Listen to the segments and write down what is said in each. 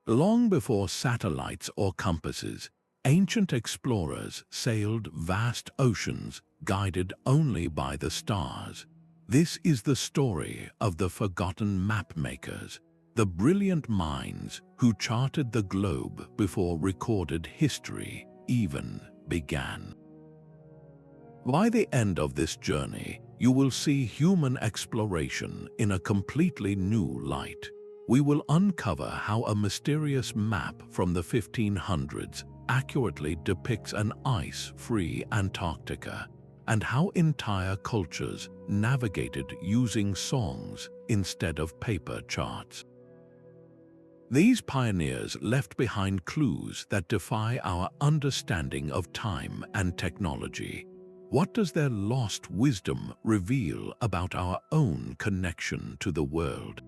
Long before satellites or compasses, ancient explorers sailed vast oceans guided only by the stars. This is the story of the Forgotten Mapmakers, the brilliant minds who charted the globe before recorded history even began. By the end of this journey, you will see human exploration in a completely new light. We will uncover how a mysterious map from the 1500s accurately depicts an ice-free Antarctica, and how entire cultures navigated using songs instead of paper charts. These pioneers left behind clues that defy our understanding of time and technology. What does their lost wisdom reveal about our own connection to the world?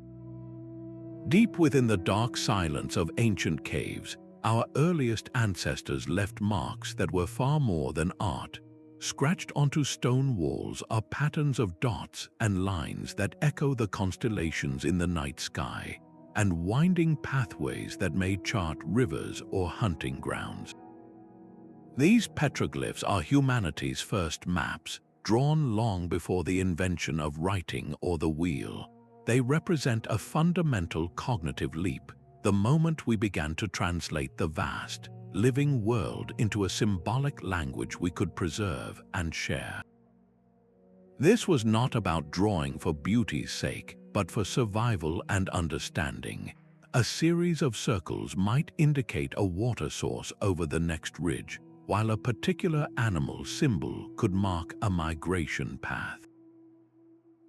Deep within the dark silence of ancient caves, our earliest ancestors left marks that were far more than art. Scratched onto stone walls are patterns of dots and lines that echo the constellations in the night sky, and winding pathways that may chart rivers or hunting grounds. These petroglyphs are humanity's first maps, drawn long before the invention of writing or the wheel. They represent a fundamental cognitive leap, the moment we began to translate the vast, living world into a symbolic language we could preserve and share. This was not about drawing for beauty's sake, but for survival and understanding. A series of circles might indicate a water source over the next ridge, while a particular animal symbol could mark a migration path.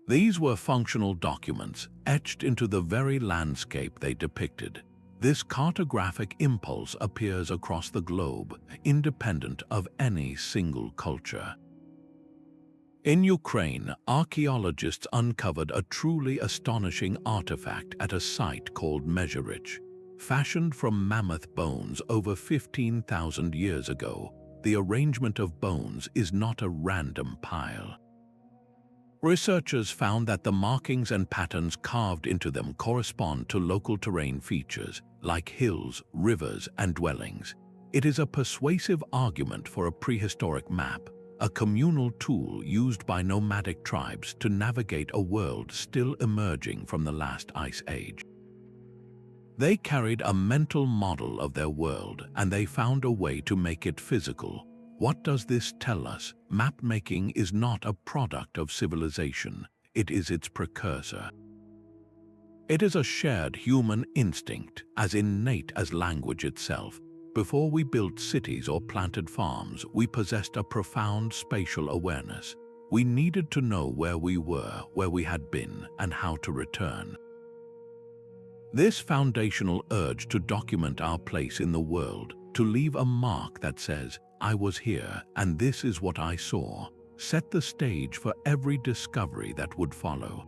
These were functional documents etched into the very landscape they depicted. This cartographic impulse appears across the globe, independent of any single culture. In Ukraine, archaeologists uncovered a truly astonishing artifact at a site called Mesoamerican. Fashioned from mammoth bones over 15,000 years ago, the arrangement of bones is not a random pile. Researchers found that the markings and patterns carved into them correspond to local terrain features, like hills, rivers, and dwellings. It is a persuasive argument for a prehistoric map, a communal tool used by nomadic tribes to navigate a world still emerging from the last ice age. They carried a mental model of their world, and they found a way to make it physical. What does this tell us? Mapmaking is not a product of civilization, it is its precursor. It is a shared human instinct, as innate as language itself. Before we built cities or planted farms, we possessed a profound spatial awareness. We needed to know where we were, where we had been, and how to return. This foundational urge to document our place in the world, to leave a mark that says, "I was here, and this is what I saw," set the stage for every discovery that would follow.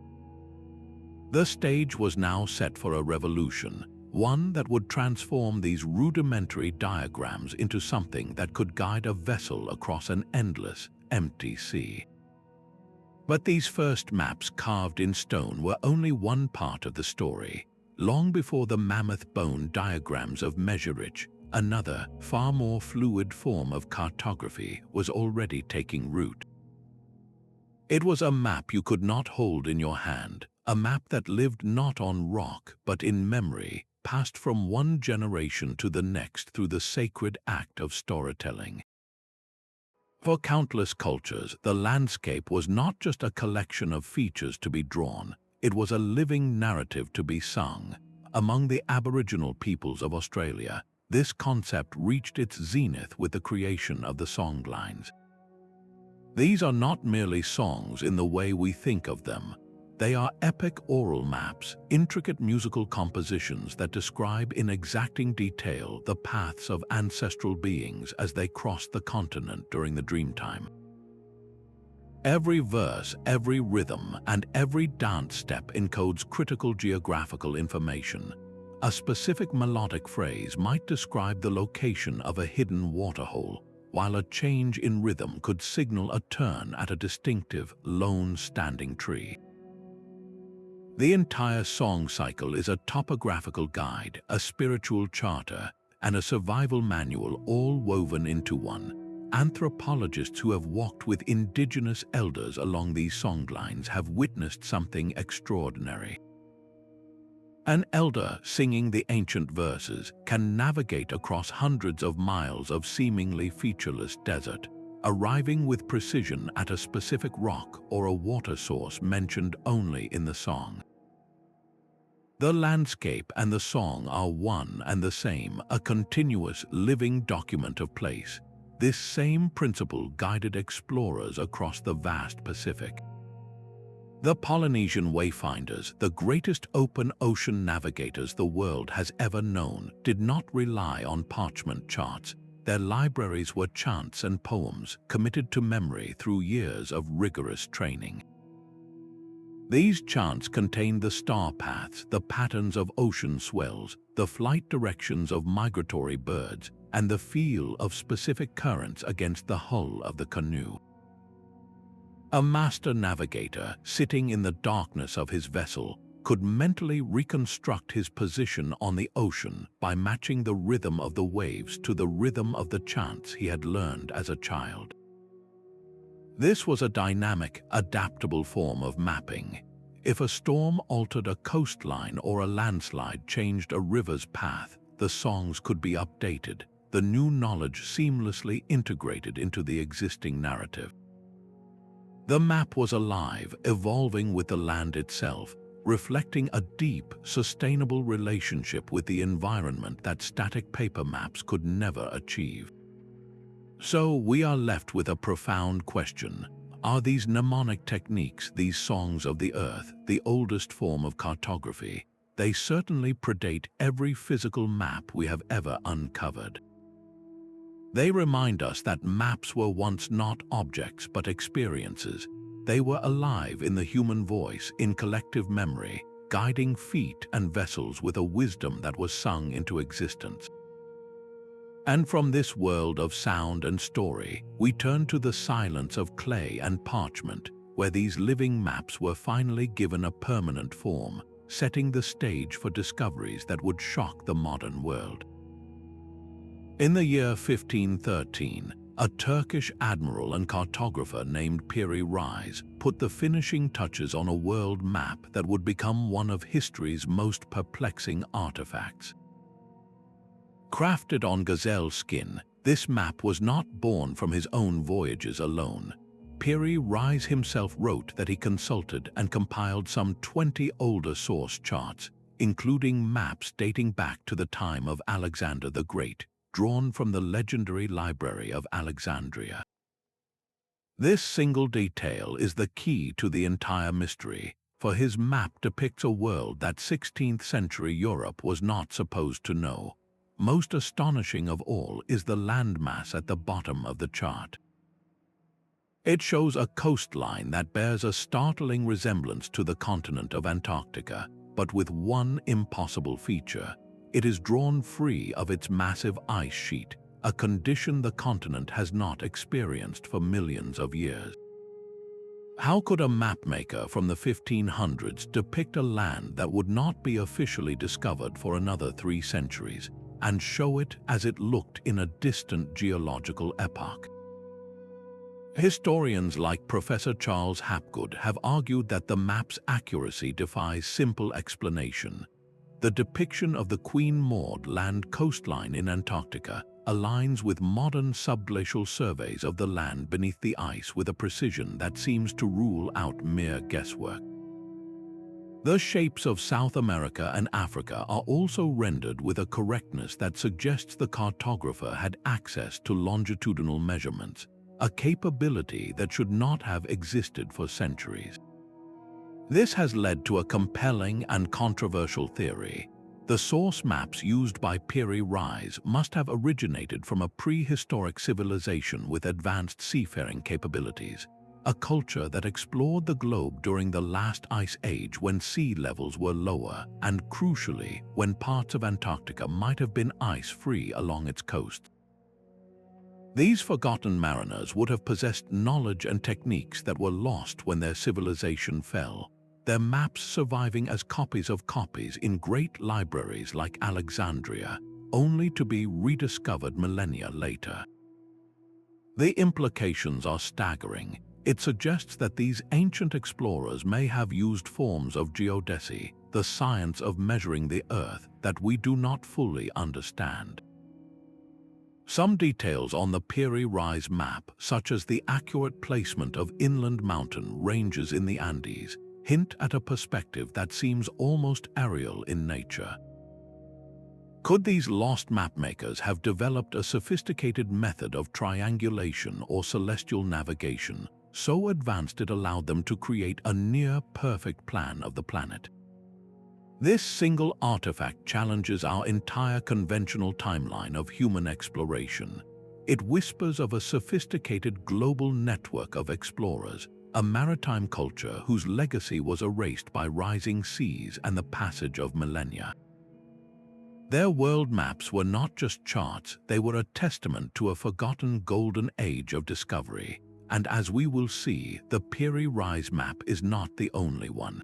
The stage was now set for a revolution, one that would transform these rudimentary diagrams into something that could guide a vessel across an endless, empty sea. But these first maps carved in stone were only one part of the story. Long before the mammoth bone diagrams of Mesoamerican, another, far more fluid form of cartography was already taking root. It was a map you could not hold in your hand, a map that lived not on rock but in memory, passed from one generation to the next through the sacred act of storytelling. For countless cultures, the landscape was not just a collection of features to be drawn, it was a living narrative to be sung. Among the Aboriginal peoples of Australia, this concept reached its zenith with the creation of the Songlines. These are not merely songs in the way we think of them. They are epic oral maps, intricate musical compositions that describe in exacting detail the paths of ancestral beings as they crossed the continent during the Dreamtime. Every verse, every rhythm, and every dance step encodes critical geographical information. A specific melodic phrase might describe the location of a hidden waterhole, while a change in rhythm could signal a turn at a distinctive, lone standing tree. The entire song cycle is a topographical guide, a spiritual charter, and a survival manual all woven into one. Anthropologists who have walked with indigenous elders along these songlines have witnessed something extraordinary. An elder singing the ancient verses can navigate across hundreds of miles of seemingly featureless desert, arriving with precision at a specific rock or a water source mentioned only in the song. The landscape and the song are one and the same, a continuous, living document of place. This same principle guided explorers across the vast Pacific. The Polynesian wayfinders, the greatest open ocean navigators the world has ever known, did not rely on parchment charts. Their libraries were chants and poems committed to memory through years of rigorous training. These chants contained the star paths, the patterns of ocean swells, the flight directions of migratory birds, and the feel of specific currents against the hull of the canoe. A master navigator, sitting in the darkness of his vessel, could mentally reconstruct his position on the ocean by matching the rhythm of the waves to the rhythm of the chants he had learned as a child. This was a dynamic, adaptable form of mapping. If a storm altered a coastline or a landslide changed a river's path, the songs could be updated, the new knowledge seamlessly integrated into the existing narrative. The map was alive, evolving with the land itself, reflecting a deep, sustainable relationship with the environment that static paper maps could never achieve. So we are left with a profound question. Are these mnemonic techniques, these songs of the earth, the oldest form of cartography? They certainly predate every physical map we have ever uncovered. They remind us that maps were once not objects but experiences. They were alive in the human voice, in collective memory, guiding feet and vessels with a wisdom that was sung into existence. And from this world of sound and story, we turn to the silence of clay and parchment, where these living maps were finally given a permanent form, setting the stage for discoveries that would shock the modern world. In the year 1513, a Turkish admiral and cartographer named Piri Reis put the finishing touches on a world map that would become one of history's most perplexing artifacts. Crafted on gazelle skin, this map was not born from his own voyages alone. Piri Reis himself wrote that he consulted and compiled some 20 older source charts, including maps dating back to the time of Alexander the Great, drawn from the legendary Library of Alexandria. This single detail is the key to the entire mystery, for his map depicts a world that 16th century Europe was not supposed to know. Most astonishing of all is the landmass at the bottom of the chart. It shows a coastline that bears a startling resemblance to the continent of Antarctica, but with one impossible feature. It is drawn free of its massive ice sheet, a condition the continent has not experienced for millions of years. How could a mapmaker from the 1500s depict a land that would not be officially discovered for another 3 centuries, and show it as it looked in a distant geological epoch? Historians like Professor Charles Hapgood have argued that the map's accuracy defies simple explanation. The depiction of the Queen Maud Land coastline in Antarctica aligns with modern subglacial surveys of the land beneath the ice with a precision that seems to rule out mere guesswork. The shapes of South America and Africa are also rendered with a correctness that suggests the cartographer had access to longitudinal measurements, a capability that should not have existed for centuries. This has led to a compelling and controversial theory. The source maps used by Piri Reis must have originated from a prehistoric civilization with advanced seafaring capabilities, a culture that explored the globe during the last ice age when sea levels were lower and, crucially, when parts of Antarctica might have been ice-free along its coast. These forgotten mariners would have possessed knowledge and techniques that were lost when their civilization fell. their maps surviving as copies of copies in great libraries like Alexandria, only to be rediscovered millennia later. The implications are staggering. It suggests that these ancient explorers may have used forms of geodesy, the science of measuring the Earth, that we do not fully understand. Some details on the Piri Reis map, such as the accurate placement of inland mountain ranges in the Andes, hint at a perspective that seems almost aerial in nature. Could these lost mapmakers have developed a sophisticated method of triangulation or celestial navigation, so advanced it allowed them to create a near-perfect plan of the planet? This single artifact challenges our entire conventional timeline of human exploration. It whispers of a sophisticated global network of explorers, a maritime culture whose legacy was erased by rising seas and the passage of millennia. Their world maps were not just charts, they were a testament to a forgotten golden age of discovery. And as we will see, the Piri Reis map is not the only one.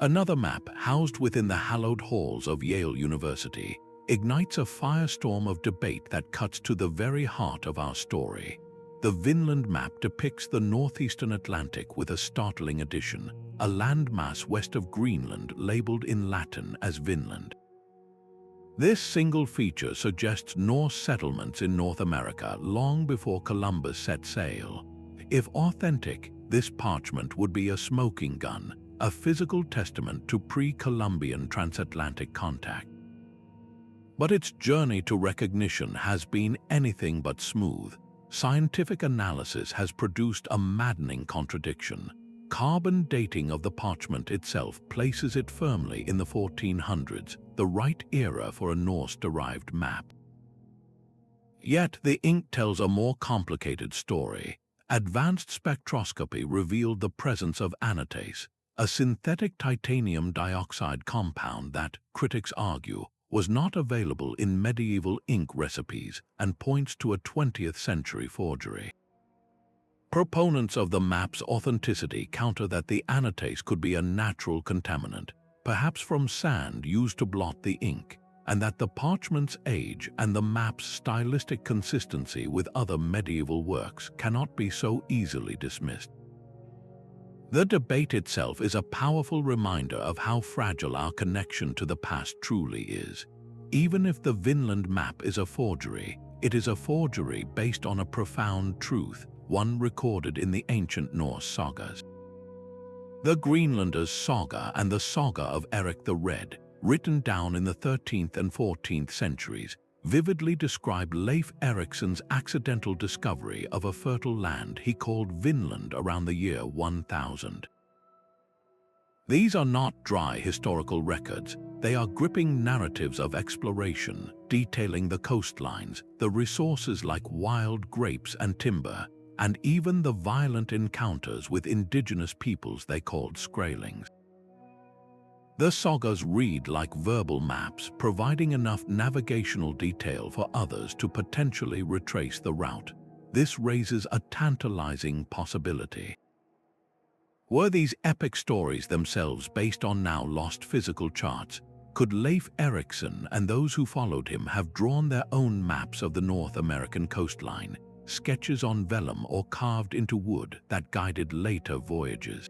Another map, housed within the hallowed halls of Yale University, ignites a firestorm of debate that cuts to the very heart of our story. The Vinland Map depicts the northeastern Atlantic with a startling addition, a landmass west of Greenland labeled in Latin as Vinland. This single feature suggests Norse settlements in North America long before Columbus set sail. If authentic, this parchment would be a smoking gun, a physical testament to pre-Columbian transatlantic contact. But its journey to recognition has been anything but smooth. Scientific analysis has produced a maddening contradiction. Carbon dating of the parchment itself places it firmly in the 1400s, the right era for a Norse-derived map. Yet the ink tells a more complicated story. Advanced spectroscopy revealed the presence of anatase, a synthetic titanium dioxide compound that, critics argue, was not available in medieval ink recipes and points to a 20th century forgery. Proponents of the map's authenticity counter that the anatase could be a natural contaminant, perhaps from sand used to blot the ink, and that the parchment's age and the map's stylistic consistency with other medieval works cannot be so easily dismissed. The debate itself is a powerful reminder of how fragile our connection to the past truly is. Even if the Vinland map is a forgery, it is a forgery based on a profound truth, one recorded in the ancient Norse sagas. The Greenlander's Saga and the Saga of Eric the Red, written down in the 13th and 14th centuries, vividly describe Leif Eriksson's accidental discovery of a fertile land he called Vinland around the year 1000. These are not dry historical records, they are gripping narratives of exploration, detailing the coastlines, the resources like wild grapes and timber, and even the violent encounters with indigenous peoples they called Skraelings. The sagas read like verbal maps, providing enough navigational detail for others to potentially retrace the route. This raises a tantalizing possibility. Were these epic stories themselves based on now lost physical charts? Could Leif Erikson and those who followed him have drawn their own maps of the North American coastline, sketches on vellum or carved into wood that guided later voyages?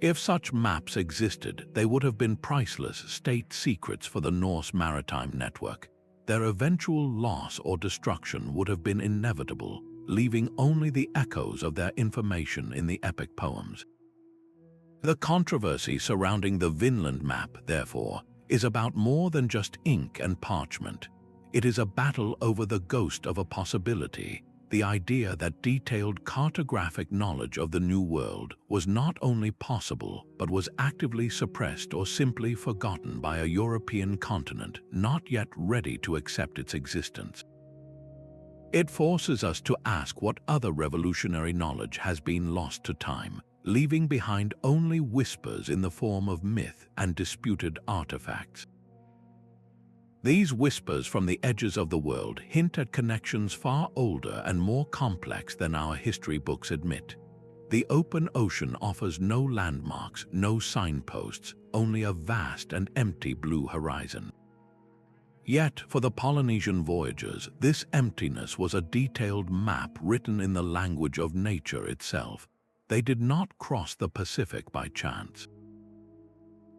If such maps existed, they would have been priceless state secrets for the Norse maritime network. Their eventual loss or destruction would have been inevitable, leaving only the echoes of their information in the epic poems. The controversy surrounding the Vinland map, therefore, is about more than just ink and parchment. It is a battle over the ghost of a possibility, the idea that detailed cartographic knowledge of the New World was not only possible but was actively suppressed or simply forgotten by a European continent not yet ready to accept its existence. It forces us to ask what other revolutionary knowledge has been lost to time, leaving behind only whispers in the form of myth and disputed artifacts. These whispers from the edges of the world hint at connections far older and more complex than our history books admit. The open ocean offers no landmarks, no signposts, only a vast and empty blue horizon. Yet, for the Polynesian voyagers, this emptiness was a detailed map written in the language of nature itself. They did not cross the Pacific by chance.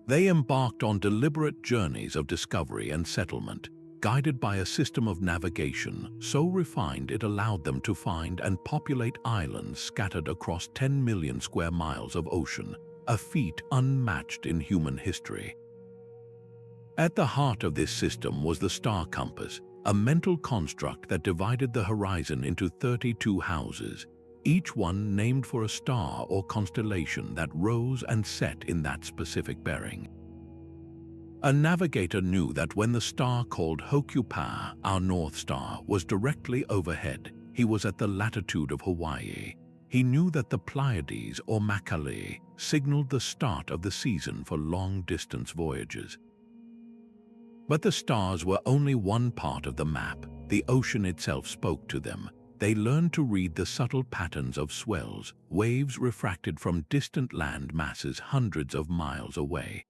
They embarked on deliberate journeys of discovery and settlement, guided by a system of navigation so refined it allowed them to find and populate islands scattered across 10 million square miles of ocean, a feat unmatched in human history. At the heart of this system was the star compass, a mental construct that divided the horizon into 32 houses, each one named for a star or constellation that rose and set in that specific bearing. A navigator knew that when the star called Hokupa, our North Star, was directly overhead, he was at the latitude of Hawaii. He knew that the Pleiades or Makali signaled the start of the season for long-distance voyages. But the stars were only one part of the map. The ocean itself spoke to them. They learned to read the subtle patterns of swells, waves refracted from distant land masses hundreds of miles away.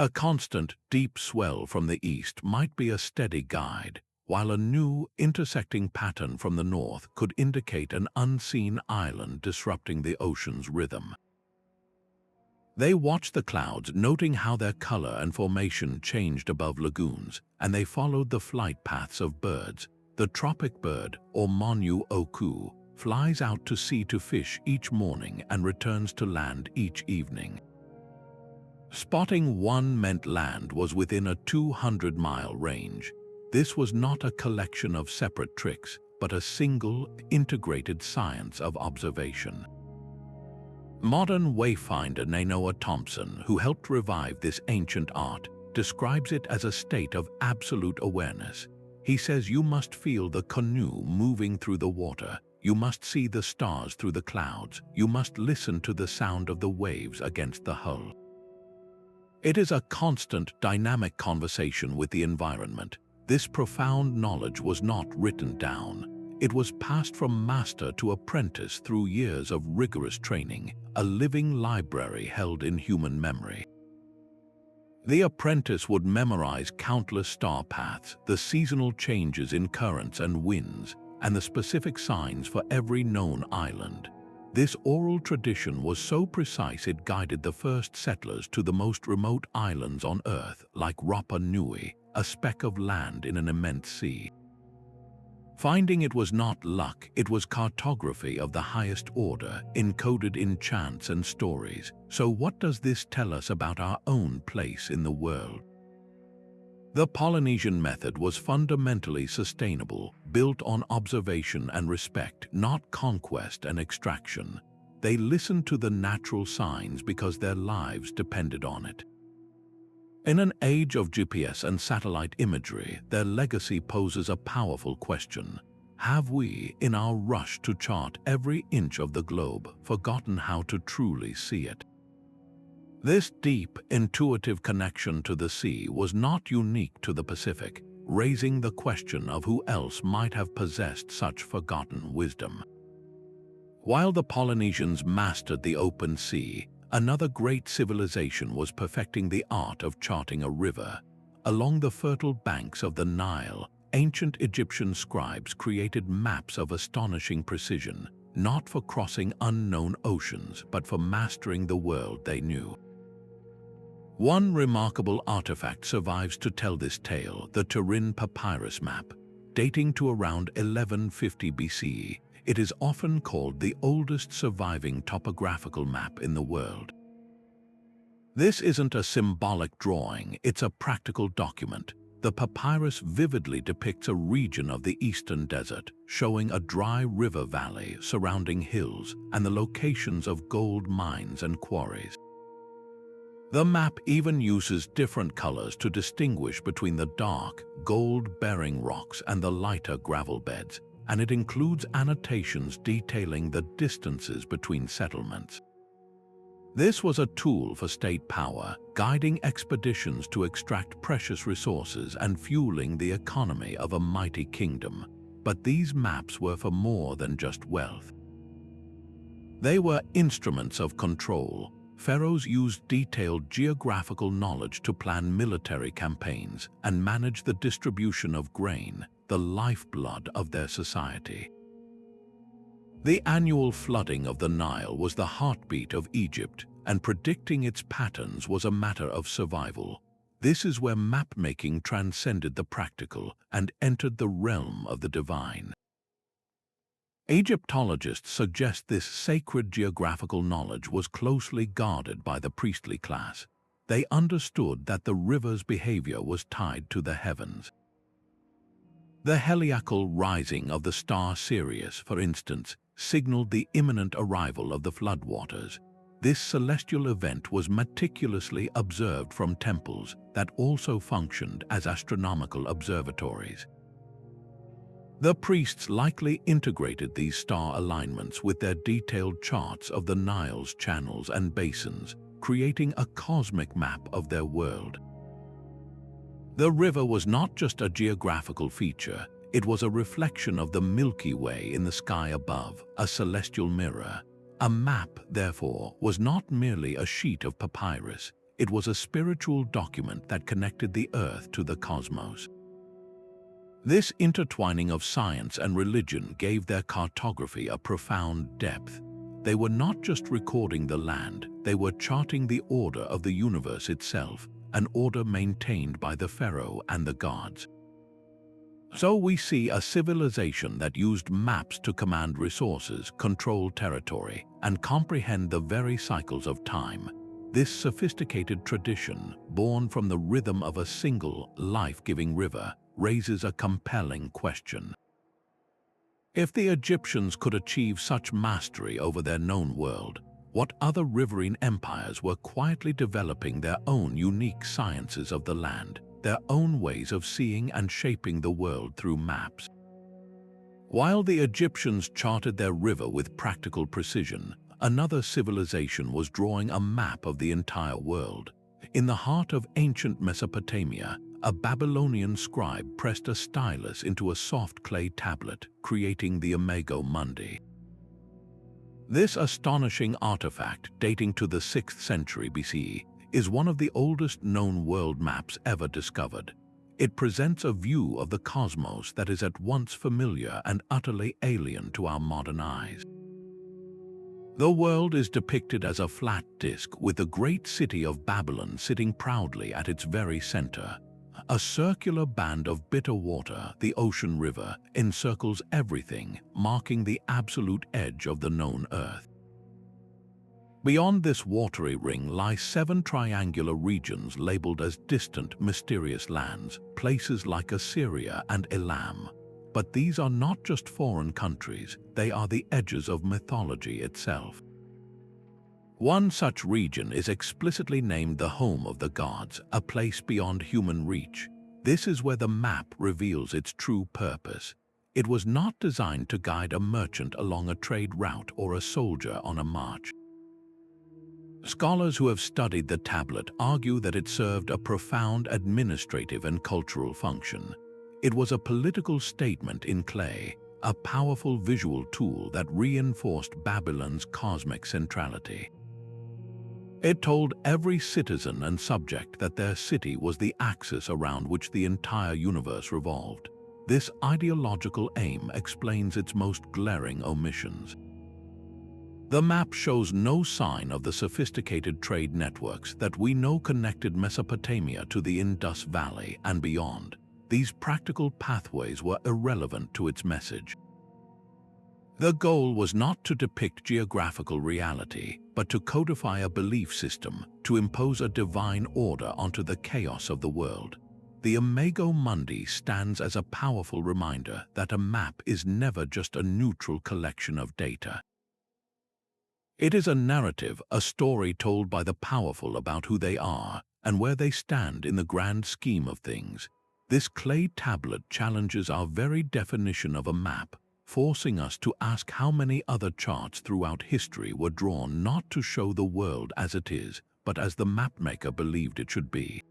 A constant, deep swell from the east might be a steady guide, while a new, intersecting pattern from the north could indicate an unseen island disrupting the ocean's rhythm. They watched the clouds, noting how their color and formation changed above lagoons, and they followed the flight paths of birds. The tropic bird, or Monu Oku, flies out to sea to fish each morning and returns to land each evening. Spotting one meant land was within a 200-mile range. This was not a collection of separate tricks, but a single, integrated science of observation. Modern wayfinder Nainoa Thompson, who helped revive this ancient art, describes it as a state of absolute awareness. He says you must feel the canoe moving through the water, you must see the stars through the clouds, you must listen to the sound of the waves against the hull. It is a constant, dynamic conversation with the environment. This profound knowledge was not written down. It was passed from master to apprentice through years of rigorous training, a living library held in human memory. The apprentice would memorize countless star paths, the seasonal changes in currents and winds, and the specific signs for every known island. This oral tradition was so precise it guided the first settlers to the most remote islands on Earth, like Rapa Nui, a speck of land in an immense sea. Finding it was not luck, it was cartography of the highest order, encoded in chants and stories. So what does this tell us about our own place in the world? The Polynesian method was fundamentally sustainable, built on observation and respect, not conquest and extraction. They listened to the natural signs because their lives depended on it. In an age of GPS and satellite imagery, their legacy poses a powerful question. Have we, in our rush to chart every inch of the globe, forgotten how to truly see it? This deep, intuitive connection to the sea was not unique to the Pacific, raising the question of who else might have possessed such forgotten wisdom. While the Polynesians mastered the open sea, another great civilization was perfecting the art of charting a river. Along the fertile banks of the Nile, ancient Egyptian scribes created maps of astonishing precision, not for crossing unknown oceans, but for mastering the world they knew. One remarkable artifact survives to tell this tale, the Turin Papyrus Map. Dating to around 1150 BCE, it is often called the oldest surviving topographical map in the world. This isn't a symbolic drawing, it's a practical document. The papyrus vividly depicts a region of the eastern desert, showing a dry river valley surrounding hills and the locations of gold mines and quarries. The map even uses different colors to distinguish between the dark, gold-bearing rocks and the lighter gravel beds, and it includes annotations detailing the distances between settlements. This was a tool for state power, guiding expeditions to extract precious resources and fueling the economy of a mighty kingdom. But these maps were for more than just wealth. They were instruments of control. Pharaohs used detailed geographical knowledge to plan military campaigns and manage the distribution of grain, the lifeblood of their society. The annual flooding of the Nile was the heartbeat of Egypt, and predicting its patterns was a matter of survival. This is where map-making transcended the practical and entered the realm of the divine. Egyptologists suggest this sacred geographical knowledge was closely guarded by the priestly class. They understood that the river's behavior was tied to the heavens. The heliacal rising of the star Sirius, for instance, signaled the imminent arrival of the floodwaters. This celestial event was meticulously observed from temples that also functioned as astronomical observatories. The priests likely integrated these star alignments with their detailed charts of the Nile's channels and basins, creating a cosmic map of their world. The river was not just a geographical feature, it was a reflection of the Milky Way in the sky above, a celestial mirror. A map, therefore, was not merely a sheet of papyrus, it was a spiritual document that connected the earth to the cosmos. This intertwining of science and religion gave their cartography a profound depth. They were not just recording the land, they were charting the order of the universe itself, an order maintained by the pharaoh and the gods. So we see a civilization that used maps to command resources, control territory, and comprehend the very cycles of time. This sophisticated tradition, born from the rhythm of a single, life-giving river, raises a compelling question. If the Egyptians could achieve such mastery over their known world, what other riverine empires were quietly developing their own unique sciences of the land, their own ways of seeing and shaping the world through maps? While the Egyptians charted their river with practical precision, another civilization was drawing a map of the entire world. In the heart of ancient Mesopotamia, a Babylonian scribe pressed a stylus into a soft clay tablet, creating the Imago Mundi. This astonishing artifact, dating to the 6th century BCE, is one of the oldest known world maps ever discovered. It presents a view of the cosmos that is at once familiar and utterly alien to our modern eyes. The world is depicted as a flat disk with the great city of Babylon sitting proudly at its very center. A circular band of bitter water, the ocean river, encircles everything, marking the absolute edge of the known earth. Beyond this watery ring lie 7 triangular regions labeled as distant, mysterious lands, places like Assyria and Elam. But these are not just foreign countries, they are the edges of mythology itself. One such region is explicitly named the home of the gods, a place beyond human reach. This is where the map reveals its true purpose. It was not designed to guide a merchant along a trade route or a soldier on a march. Scholars who have studied the tablet argue that it served a profound administrative and cultural function. It was a political statement in clay, a powerful visual tool that reinforced Babylon's cosmic centrality. It told every citizen and subject that their city was the axis around which the entire universe revolved. This ideological aim explains its most glaring omissions. The map shows no sign of the sophisticated trade networks that we know connected Mesopotamia to the Indus Valley and beyond. These practical pathways were irrelevant to its message. The goal was not to depict geographical reality, but to codify a belief system, to impose a divine order onto the chaos of the world. The Imago Mundi stands as a powerful reminder that a map is never just a neutral collection of data. It is a narrative, a story told by the powerful about who they are and where they stand in the grand scheme of things. This clay tablet challenges our very definition of a map, forcing us to ask how many other charts throughout history were drawn not to show the world as it is, but as the mapmaker believed it should be.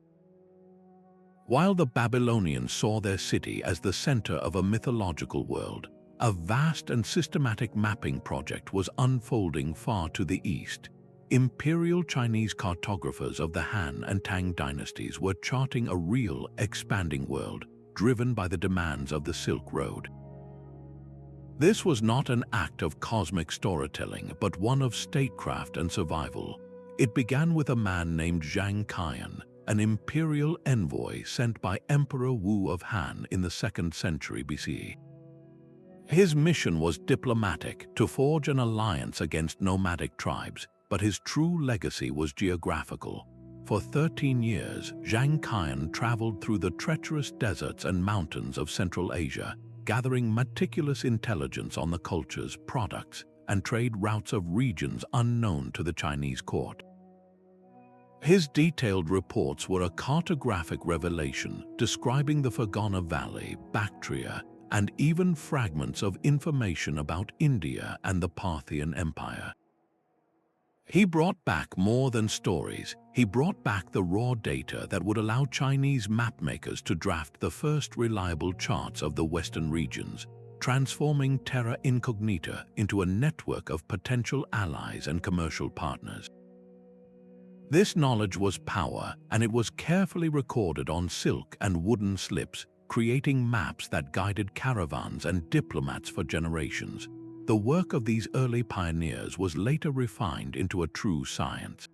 While the Babylonians saw their city as the center of a mythological world, A vast and systematic mapping project was unfolding far to the east. Imperial Chinese cartographers of the Han and Tang dynasties were charting a real, expanding world, driven by the demands of the Silk Road. This was not an act of cosmic storytelling, but one of statecraft and survival. It began with a man named Zhang Qian, an imperial envoy sent by Emperor Wu of Han in the 2nd century BCE. His mission was diplomatic, to forge an alliance against nomadic tribes, but his true legacy was geographical. For 13 years, Zhang Qian traveled through the treacherous deserts and mountains of Central Asia, gathering meticulous intelligence on the cultures, products, and trade routes of regions unknown to the Chinese court. His detailed reports were a cartographic revelation, describing the Fergana Valley, Bactria, and even fragments of information about India and the Parthian Empire. He brought back more than stories. He brought back the raw data that would allow Chinese mapmakers to draft the first reliable charts of the Western regions, transforming terra incognita into a network of potential allies and commercial partners. This knowledge was power, and it was carefully recorded on silk and wooden slips, creating maps that guided caravans and diplomats for generations. The work of these early pioneers was later refined into a true science.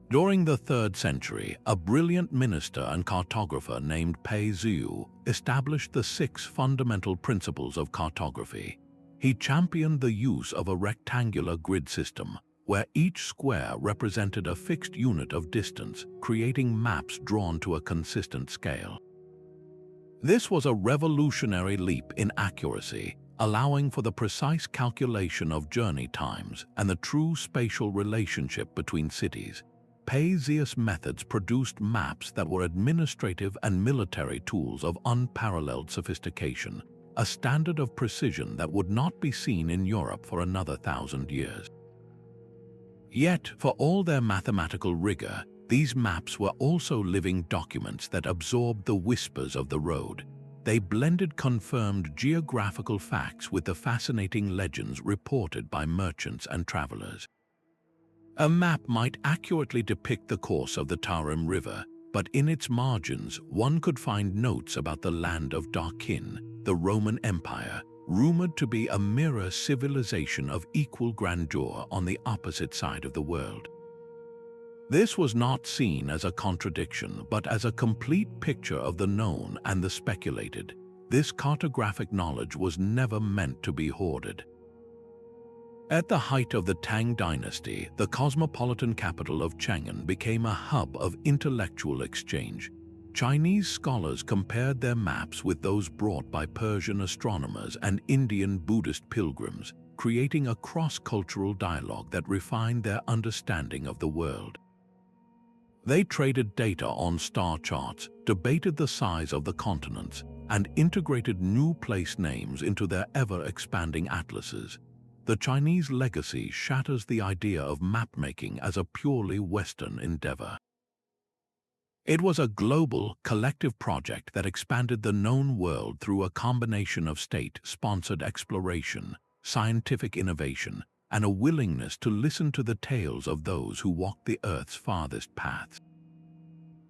During the 3rd century, a brilliant minister and cartographer named Pei Ziu established the 6 fundamental principles of cartography. He championed the use of a rectangular grid system, where each square represented a fixed unit of distance, creating maps drawn to a consistent scale. This was a revolutionary leap in accuracy, allowing for the precise calculation of journey times and the true spatial relationship between cities. Pei Ziu's methods produced maps that were administrative and military tools of unparalleled sophistication, a standard of precision that would not be seen in Europe for another 1,000 years. Yet, for all their mathematical rigor, these maps were also living documents that absorbed the whispers of the road. They blended confirmed geographical facts with the fascinating legends reported by merchants and travelers. A map might accurately depict the course of the Turin River, but in its margins one could find notes about the land of Darkin, the Roman Empire, rumored to be a mirror civilization of equal grandeur on the opposite side of the world. This was not seen as a contradiction, but as a complete picture of the known and the speculated. This cartographic knowledge was never meant to be hoarded. At the height of the Tang dynasty, the cosmopolitan capital of Chang'an became a hub of intellectual exchange. Chinese scholars compared their maps with those brought by Persian astronomers and Indian Buddhist pilgrims, creating a cross-cultural dialogue that refined their understanding of the world. They traded data on star charts, debated the size of the continents, and integrated new place names into their ever-expanding atlases. The Chinese legacy shatters the idea of mapmaking as a purely Western endeavor. It was a global, collective project that expanded the known world through a combination of state-sponsored exploration, scientific innovation, and a willingness to listen to the tales of those who walked the Earth's farthest paths.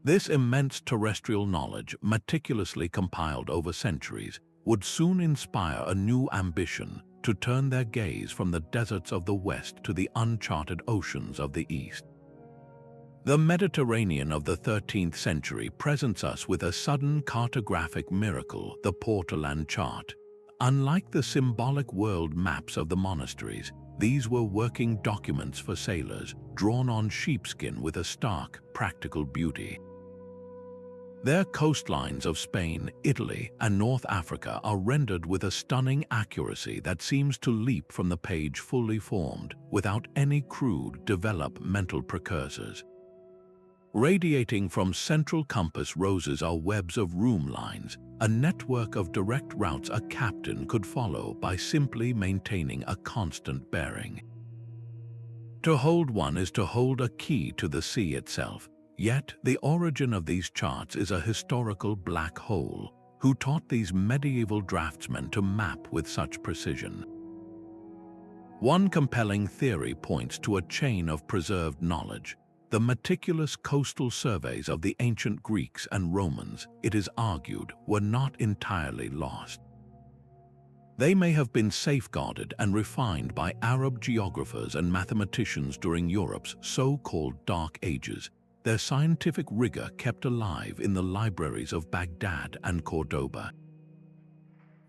This immense terrestrial knowledge, meticulously compiled over centuries, would soon inspire a new ambition to turn their gaze from the deserts of the West to the uncharted oceans of the East. The Mediterranean of the 13th century presents us with a sudden cartographic miracle, the Portolan chart. Unlike the symbolic world maps of the monasteries, these were working documents for sailors, drawn on sheepskin with a stark, practical beauty. Their coastlines of Spain, Italy, and North Africa are rendered with a stunning accuracy that seems to leap from the page fully formed, without any crude, developmental precursors. Radiating from central compass roses are webs of room lines, a network of direct routes a captain could follow by simply maintaining a constant bearing. To hold one is to hold a key to the sea itself, yet the origin of these charts is a historical black hole, who taught these medieval draftsmen to map with such precision. One compelling theory points to a chain of preserved knowledge. The meticulous coastal surveys of the ancient Greeks and Romans, it is argued, were not entirely lost. They may have been safeguarded and refined by Arab geographers and mathematicians during Europe's so-called Dark Ages, their scientific rigor kept alive in the libraries of Baghdad and Cordoba.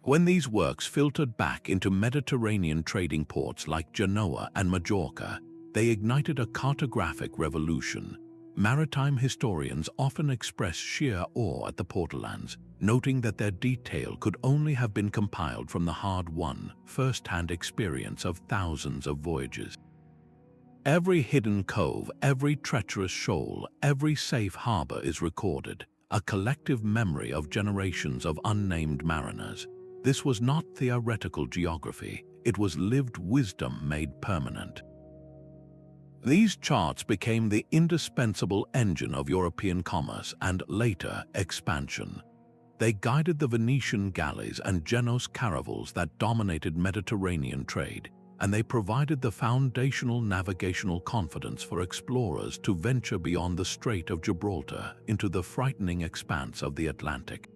When these works filtered back into Mediterranean trading ports like Genoa and Majorca, they ignited a cartographic revolution. Maritime historians often express sheer awe at the Portolans, noting that their detail could only have been compiled from the hard-won, first-hand experience of thousands of voyages. Every hidden cove, every treacherous shoal, every safe harbor is recorded, a collective memory of generations of unnamed mariners. This was not theoretical geography, it was lived wisdom made permanent. These charts became the indispensable engine of European commerce and, later, expansion. They guided the Venetian galleys and Genoese caravels that dominated Mediterranean trade, and they provided the foundational navigational confidence for explorers to venture beyond the Strait of Gibraltar into the frightening expanse of the Atlantic.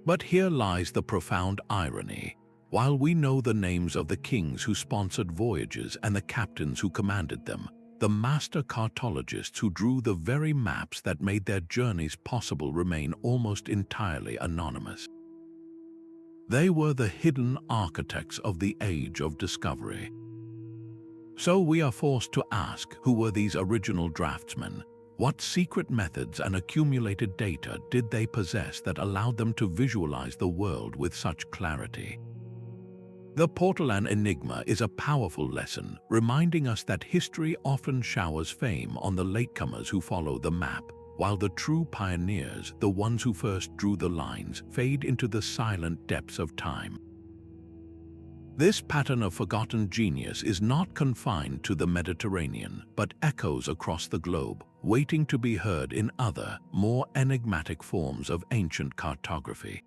But here lies the profound irony. While we know the names of the kings who sponsored voyages and the captains who commanded them, the master cartologists who drew the very maps that made their journeys possible remain almost entirely anonymous. They were the hidden architects of the age of discovery. So we are forced to ask, who were these original draftsmen? What secret methods and accumulated data did they possess that allowed them to visualize the world with such clarity? The Portolan enigma is a powerful lesson, reminding us that history often showers fame on the latecomers who follow the map, while the true pioneers, the ones who first drew the lines, fade into the silent depths of time. This pattern of forgotten genius is not confined to the Mediterranean, but echoes across the globe, waiting to be heard in other, more enigmatic forms of ancient cartography.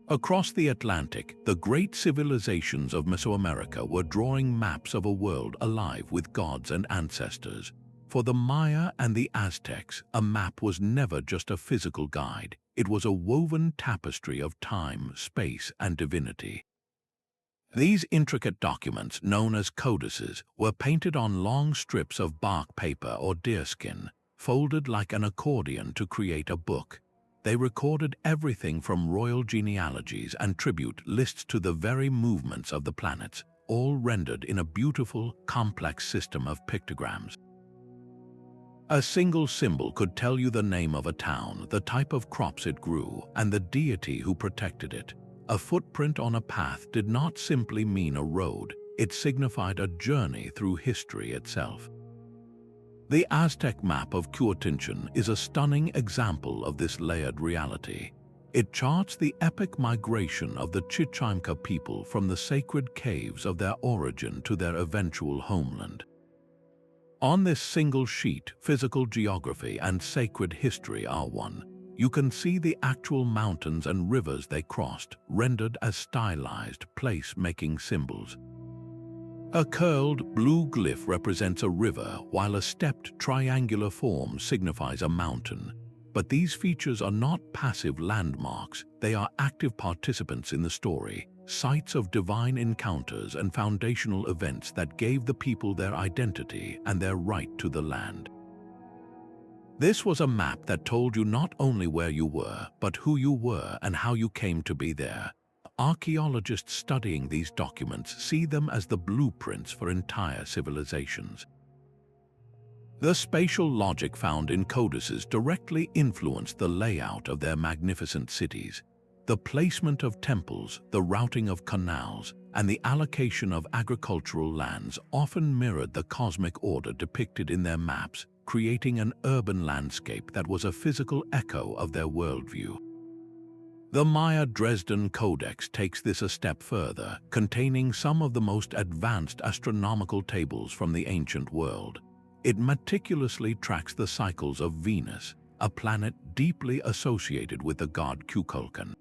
Across the Atlantic, the great civilizations of Mesoamerica were drawing maps of a world alive with gods and ancestors. For the Maya and the Aztecs, a map was never just a physical guide. It was a woven tapestry of time, space, and divinity. These intricate documents, known as codices, were painted on long strips of bark paper or deerskin, folded like an accordion to create a book. They recorded everything from royal genealogies and tribute lists to the very movements of the planets, all rendered in a beautiful, complex system of pictograms. A single symbol could tell you the name of a town, the type of crops it grew, and the deity who protected it. A footprint on a path did not simply mean a road, it signified a journey through history itself. The Aztec map of Quetzaltenango is a stunning example of this layered reality. It charts the epic migration of the Chichimca people from the sacred caves of their origin to their eventual homeland. On this single sheet, physical geography and sacred history are one. You can see the actual mountains and rivers they crossed, rendered as stylized, place-making symbols. A curled blue glyph represents a river, while a stepped triangular form signifies a mountain. But these features are not passive landmarks, they are active participants in the story, sites of divine encounters and foundational events that gave the people their identity and their right to the land. This was a map that told you not only where you were, but who you were and how you came to be there. Archaeologists studying these documents see them as the blueprints for entire civilizations. The spatial logic found in codices directly influenced the layout of their magnificent cities. The placement of temples, the routing of canals, and the allocation of agricultural lands often mirrored the cosmic order depicted in their maps, creating an urban landscape that was a physical echo of their worldview. The Maya Dresden Codex takes this a step further, containing some of the most advanced astronomical tables from the ancient world. It meticulously tracks the cycles of Venus, a planet deeply associated with the god Kukulkan.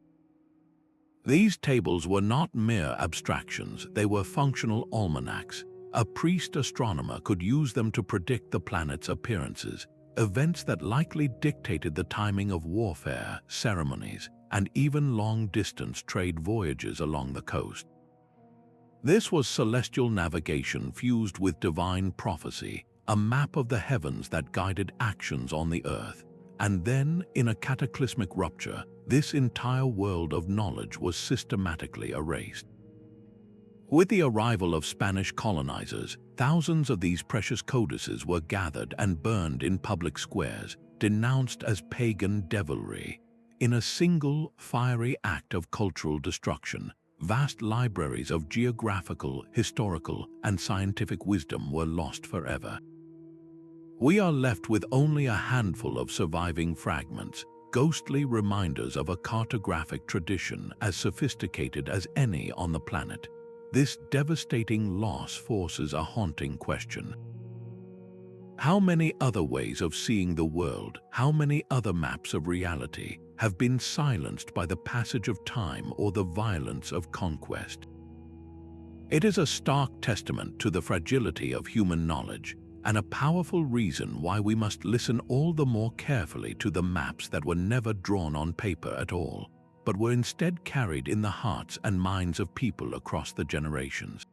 These tables were not mere abstractions, they were functional almanacs. A priest astronomer could use them to predict the planet's appearances, events that likely dictated the timing of warfare, ceremonies, and even long-distance trade voyages along the coast. This was celestial navigation fused with divine prophecy, a map of the heavens that guided actions on the earth. And then, in a cataclysmic rupture, this entire world of knowledge was systematically erased. With the arrival of Spanish colonizers, thousands of these precious codices were gathered and burned in public squares, denounced as pagan devilry. In a single, fiery act of cultural destruction, vast libraries of geographical, historical, and scientific wisdom were lost forever. We are left with only a handful of surviving fragments, ghostly reminders of a cartographic tradition as sophisticated as any on the planet. This devastating loss forces a haunting question. How many other ways of seeing the world, how many other maps of reality, have been silenced by the passage of time or the violence of conquest? It is a stark testament to the fragility of human knowledge, and a powerful reason why we must listen all the more carefully to the maps that were never drawn on paper at all, but were instead carried in the hearts and minds of people across the generations.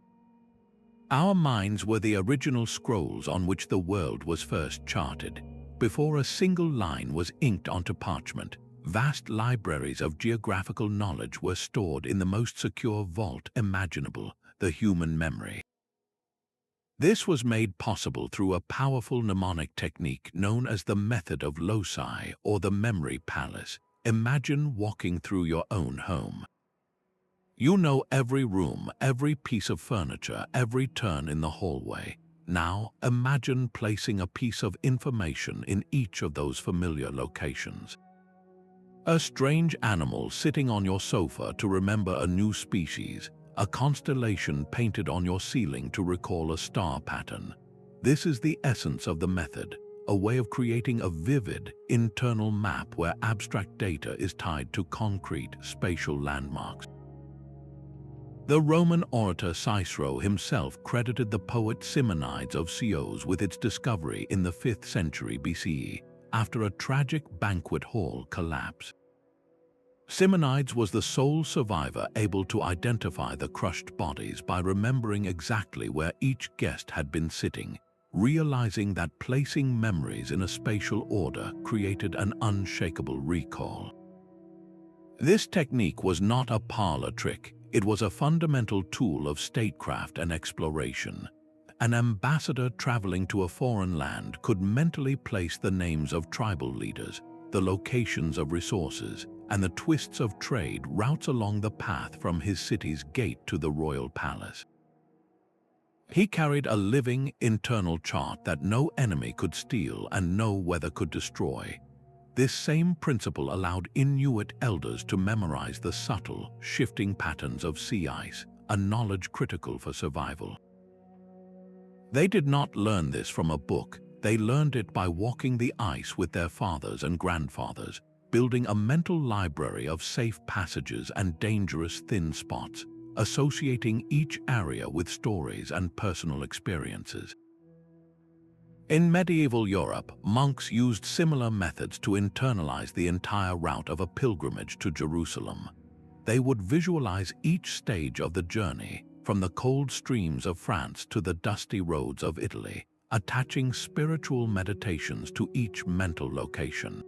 Our minds were the original scrolls on which the world was first charted. Before a single line was inked onto parchment, vast libraries of geographical knowledge were stored in the most secure vault imaginable, the human memory. This was made possible through a powerful mnemonic technique known as the method of loci or the memory palace. Imagine walking through your own home. You know every room, every piece of furniture, every turn in the hallway. Now, imagine placing a piece of information in each of those familiar locations. A strange animal sitting on your sofa to remember a new species, a constellation painted on your ceiling to recall a star pattern. This is the essence of the method, a way of creating a vivid, internal map where abstract data is tied to concrete, spatial landmarks. The Roman orator Cicero himself credited the poet Simonides of Chios with its discovery in the 5th century BCE, after a tragic banquet hall collapse. Simonides was the sole survivor able to identify the crushed bodies by remembering exactly where each guest had been sitting, realizing that placing memories in a spatial order created an unshakable recall. This technique was not a parlor trick, it was a fundamental tool of statecraft and exploration. An ambassador traveling to a foreign land could mentally place the names of tribal leaders, the locations of resources, and the twists of trade routes along the path from his city's gate to the royal palace. He carried a living, internal chart that no enemy could steal and no weather could destroy. This same principle allowed Inuit elders to memorize the subtle, shifting patterns of sea ice, a knowledge critical for survival. They did not learn this from a book, they learned it by walking the ice with their fathers and grandfathers, building a mental library of safe passages and dangerous thin spots, associating each area with stories and personal experiences. In medieval Europe, monks used similar methods to internalize the entire route of a pilgrimage to Jerusalem. They would visualize each stage of the journey, from the cold streams of France to the dusty roads of Italy, attaching spiritual meditations to each mental location.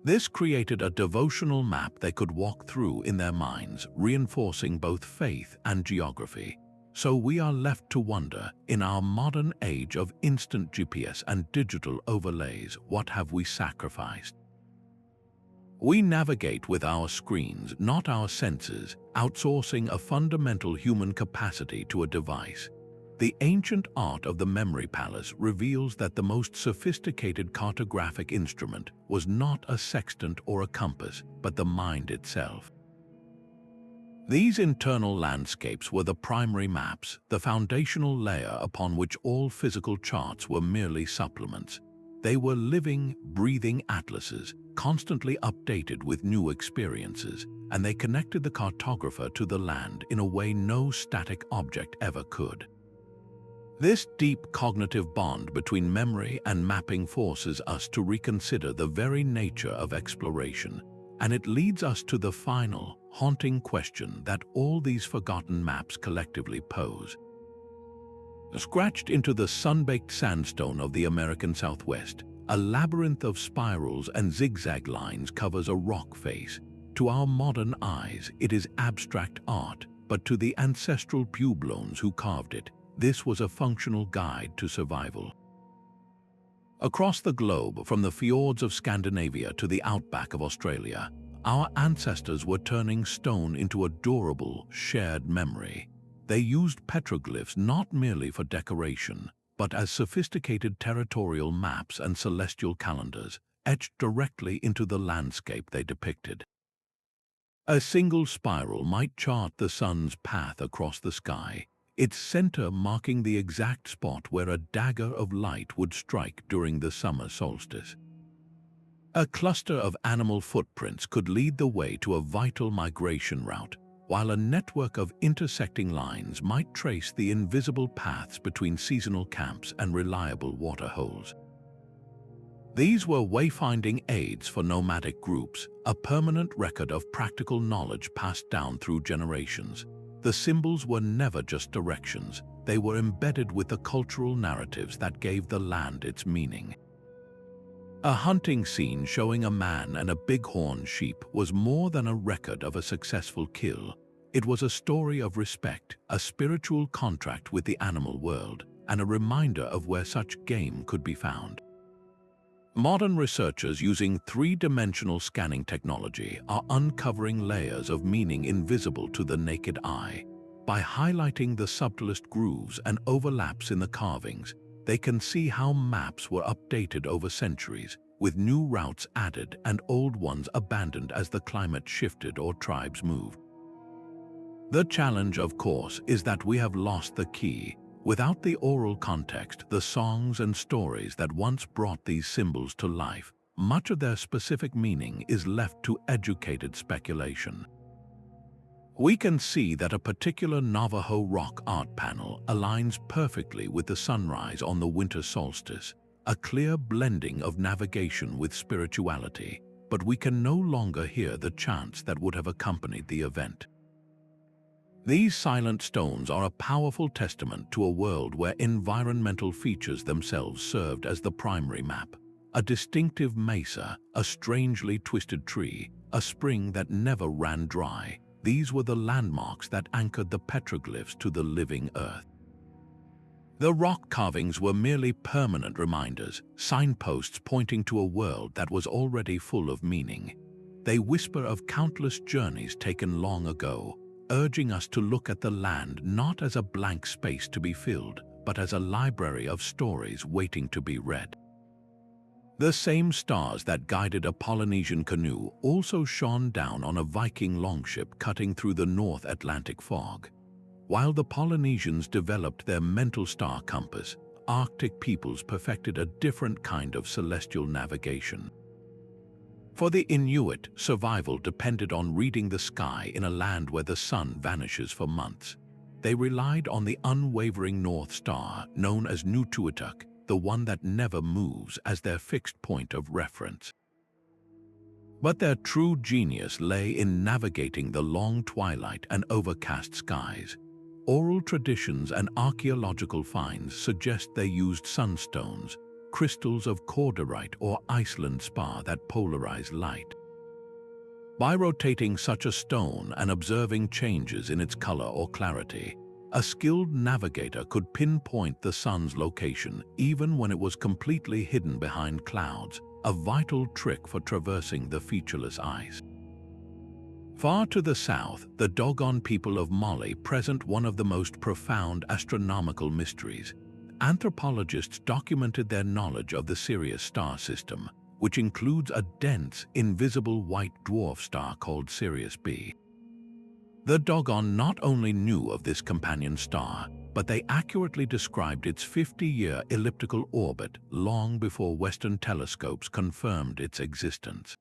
This created a devotional map they could walk through in their minds, reinforcing both faith and geography. So we are left to wonder, in our modern age of instant GPS and digital overlays, what have we sacrificed? We navigate with our screens, not our senses, outsourcing a fundamental human capacity to a device. The ancient art of the memory palace reveals that the most sophisticated cartographic instrument was not a sextant or a compass, but the mind itself. These internal landscapes were the primary maps, the foundational layer upon which all physical charts were merely supplements. They were living, breathing atlases, constantly updated with new experiences, and they connected the cartographer to the land in a way no static object ever could. This deep cognitive bond between memory and mapping forces us to reconsider the very nature of exploration, and it leads us to the final, haunting question that all these forgotten maps collectively pose. Scratched into the sun-baked sandstone of the American Southwest, a labyrinth of spirals and zigzag lines covers a rock face. To our modern eyes, it is abstract art, but to the ancestral Puebloans who carved it, this was a functional guide to survival. Across the globe, from the fjords of Scandinavia to the outback of Australia, our ancestors were turning stone into a durable, shared memory. They used petroglyphs not merely for decoration, but as sophisticated territorial maps and celestial calendars, etched directly into the landscape they depicted. A single spiral might chart the sun's path across the sky, its center marking the exact spot where a dagger of light would strike during the summer solstice. A cluster of animal footprints could lead the way to a vital migration route, while a network of intersecting lines might trace the invisible paths between seasonal camps and reliable water holes. These were wayfinding aids for nomadic groups, a permanent record of practical knowledge passed down through generations. The symbols were never just directions, they were embedded with the cultural narratives that gave the land its meaning. A hunting scene showing a man and a bighorn sheep was more than a record of a successful kill. It was a story of respect, a spiritual contract with the animal world, and a reminder of where such game could be found. Modern researchers using three-dimensional scanning technology are uncovering layers of meaning invisible to the naked eye. By highlighting the subtlest grooves and overlaps in the carvings, they can see how maps were updated over centuries, with new routes added and old ones abandoned as the climate shifted or tribes moved. The challenge, of course, is that we have lost the key. Without the oral context, the songs and stories that once brought these symbols to life, much of their specific meaning is left to educated speculation. We can see that a particular Navajo rock art panel aligns perfectly with the sunrise on the winter solstice, a clear blending of navigation with spirituality, but we can no longer hear the chants that would have accompanied the event. These silent stones are a powerful testament to a world where environmental features themselves served as the primary map. A distinctive mesa, a strangely twisted tree, a spring that never ran dry. These were the landmarks that anchored the petroglyphs to the living earth. The rock carvings were merely permanent reminders, signposts pointing to a world that was already full of meaning. They whisper of countless journeys taken long ago, urging us to look at the land not as a blank space to be filled, but as a library of stories waiting to be read. The same stars that guided a Polynesian canoe also shone down on a Viking longship cutting through the North Atlantic fog. While the Polynesians developed their mental star compass, Arctic peoples perfected a different kind of celestial navigation. For the Inuit, survival depended on reading the sky in a land where the sun vanishes for months. They relied on the unwavering North Star, known as Nutuituk, the one that never moves, as their fixed point of reference. But their true genius lay in navigating the long twilight and overcast skies. Oral traditions and archaeological finds suggest they used sunstones, crystals of cordierite or Iceland spar that polarize light. By rotating such a stone and observing changes in its color or clarity, a skilled navigator could pinpoint the sun's location even when it was completely hidden behind clouds, a vital trick for traversing the featureless ice. Far to the south, the Dogon people of Mali present one of the most profound astronomical mysteries. Anthropologists documented their knowledge of the Sirius star system, which includes a dense, invisible white dwarf star called Sirius B. The Dogon not only knew of this companion star, but they accurately described its 50-year elliptical orbit long before Western telescopes confirmed its existence.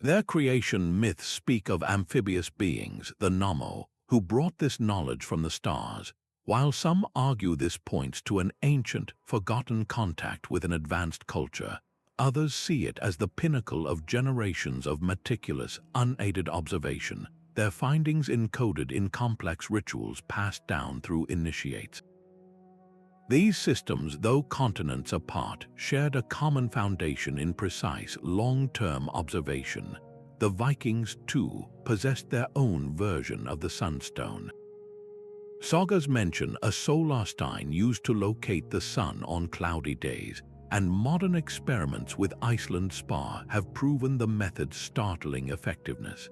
Their creation myths speak of amphibious beings, the Nommo, who brought this knowledge from the stars, while some argue this points to an ancient, forgotten contact with an advanced culture. Others see it as the pinnacle of generations of meticulous, unaided observation, their findings encoded in complex rituals passed down through initiates. These systems, though continents apart, shared a common foundation in precise, long-term observation. The Vikings, too, possessed their own version of the sunstone. Sagas mention a solar stein used to locate the sun on cloudy days, and modern experiments with Iceland spar have proven the method's startling effectiveness.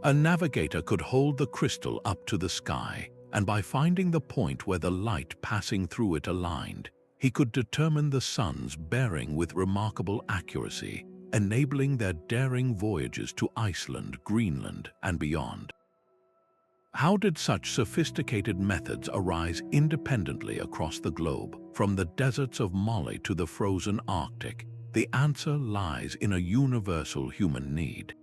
A navigator could hold the crystal up to the sky, and by finding the point where the light passing through it aligned, he could determine the sun's bearing with remarkable accuracy, enabling their daring voyages to Iceland, Greenland, and beyond. How did such sophisticated methods arise independently across the globe, from the deserts of Mali to the frozen Arctic? The answer lies in a universal human need.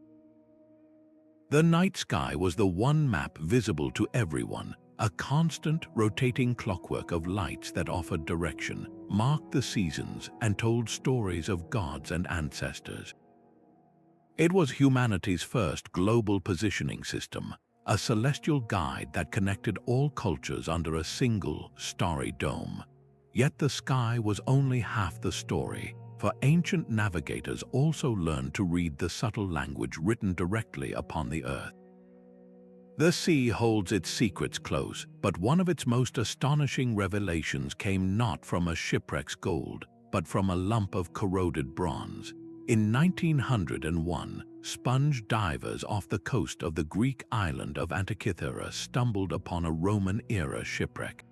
The night sky was the one map visible to everyone, a constant, rotating clockwork of lights that offered direction, marked the seasons, and told stories of gods and ancestors. It was humanity's first global positioning system, a celestial guide that connected all cultures under a single, starry dome. Yet the sky was only half the story, for ancient navigators also learned to read the subtle language written directly upon the earth. The sea holds its secrets close, but one of its most astonishing revelations came not from a shipwreck's gold, but from a lump of corroded bronze. In 1901, sponge divers off the coast of the Greek island of Antikythera stumbled upon a Roman-era shipwreck.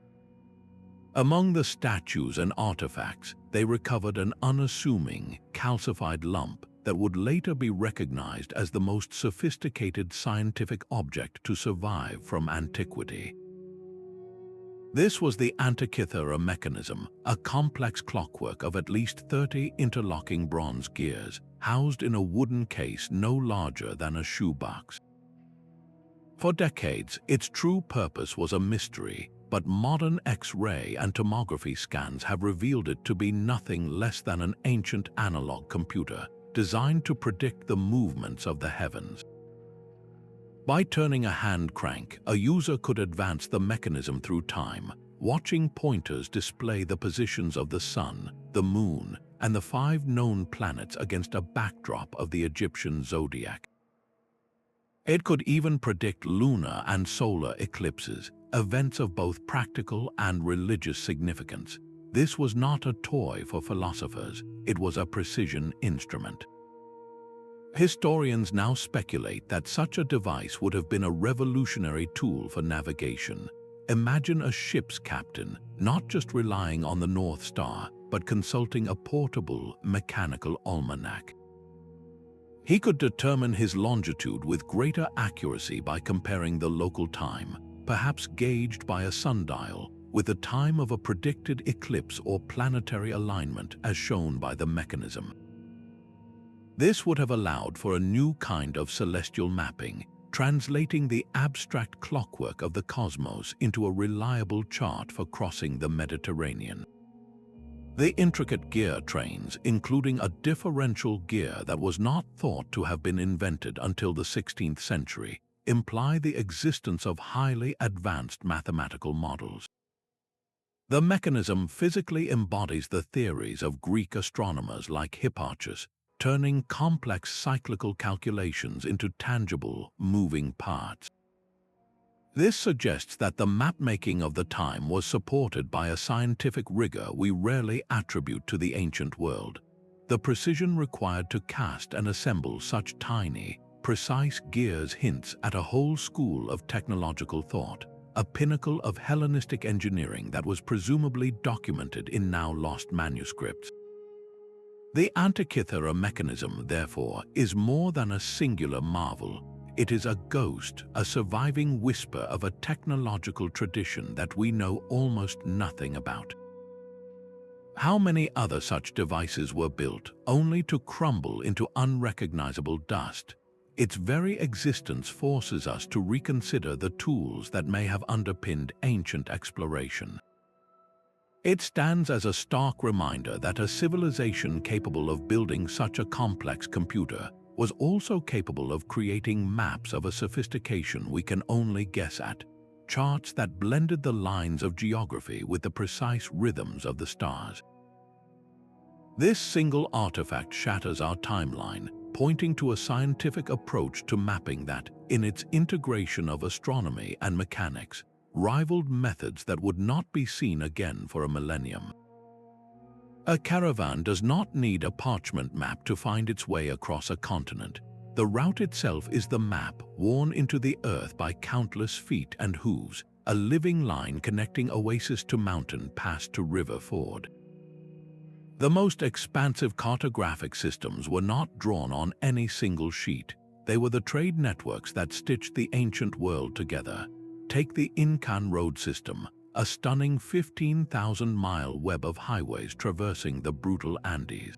Among the statues and artifacts, they recovered an unassuming, calcified lump that would later be recognized as the most sophisticated scientific object to survive from antiquity. This was the Antikythera Mechanism, a complex clockwork of at least 30 interlocking bronze gears, housed in a wooden case no larger than a shoebox. For decades, its true purpose was a mystery, but modern X-ray and tomography scans have revealed it to be nothing less than an ancient analog computer, designed to predict the movements of the heavens. By turning a hand crank, a user could advance the mechanism through time, watching pointers display the positions of the sun, the moon, and the 5 known planets against a backdrop of the Egyptian Zodiac. It could even predict lunar and solar eclipses, events of both practical and religious significance. This was not a toy for philosophers, it was a precision instrument. Historians now speculate that such a device would have been a revolutionary tool for navigation. Imagine a ship's captain not just relying on the North Star, but consulting a portable, mechanical almanac. He could determine his longitude with greater accuracy by comparing the local time, perhaps gauged by a sundial, with the time of a predicted eclipse or planetary alignment as shown by the mechanism. This would have allowed for a new kind of celestial mapping, translating the abstract clockwork of the cosmos into a reliable chart for crossing the Mediterranean. The intricate gear trains, including a differential gear that was not thought to have been invented until the 16th century, imply the existence of highly advanced mathematical models. The mechanism physically embodies the theories of Greek astronomers like Hipparchus, turning complex cyclical calculations into tangible, moving parts. This suggests that the mapmaking of the time was supported by a scientific rigor we rarely attribute to the ancient world. The precision required to cast and assemble such tiny, precise gears hints at a whole school of technological thought, a pinnacle of Hellenistic engineering that was presumably documented in now lost manuscripts. The Antikythera Mechanism, therefore, is more than a singular marvel. It is a ghost, a surviving whisper of a technological tradition that we know almost nothing about. How many other such devices were built, only to crumble into unrecognizable dust? Its very existence forces us to reconsider the tools that may have underpinned ancient exploration. It stands as a stark reminder that a civilization capable of building such a complex computer was also capable of creating maps of a sophistication we can only guess at, charts that blended the lines of geography with the precise rhythms of the stars. This single artifact shatters our timeline, pointing to a scientific approach to mapping that, in its integration of astronomy and mechanics, rivaled methods that would not be seen again for a millennium. A caravan does not need a parchment map to find its way across a continent. The route itself is the map worn into the earth by countless feet and hooves, a living line connecting oasis to mountain, pass to river ford. The most expansive cartographic systems were not drawn on any single sheet. They were the trade networks that stitched the ancient world together. Take the Incan road system, a stunning 15,000-mile web of highways traversing the brutal Andes.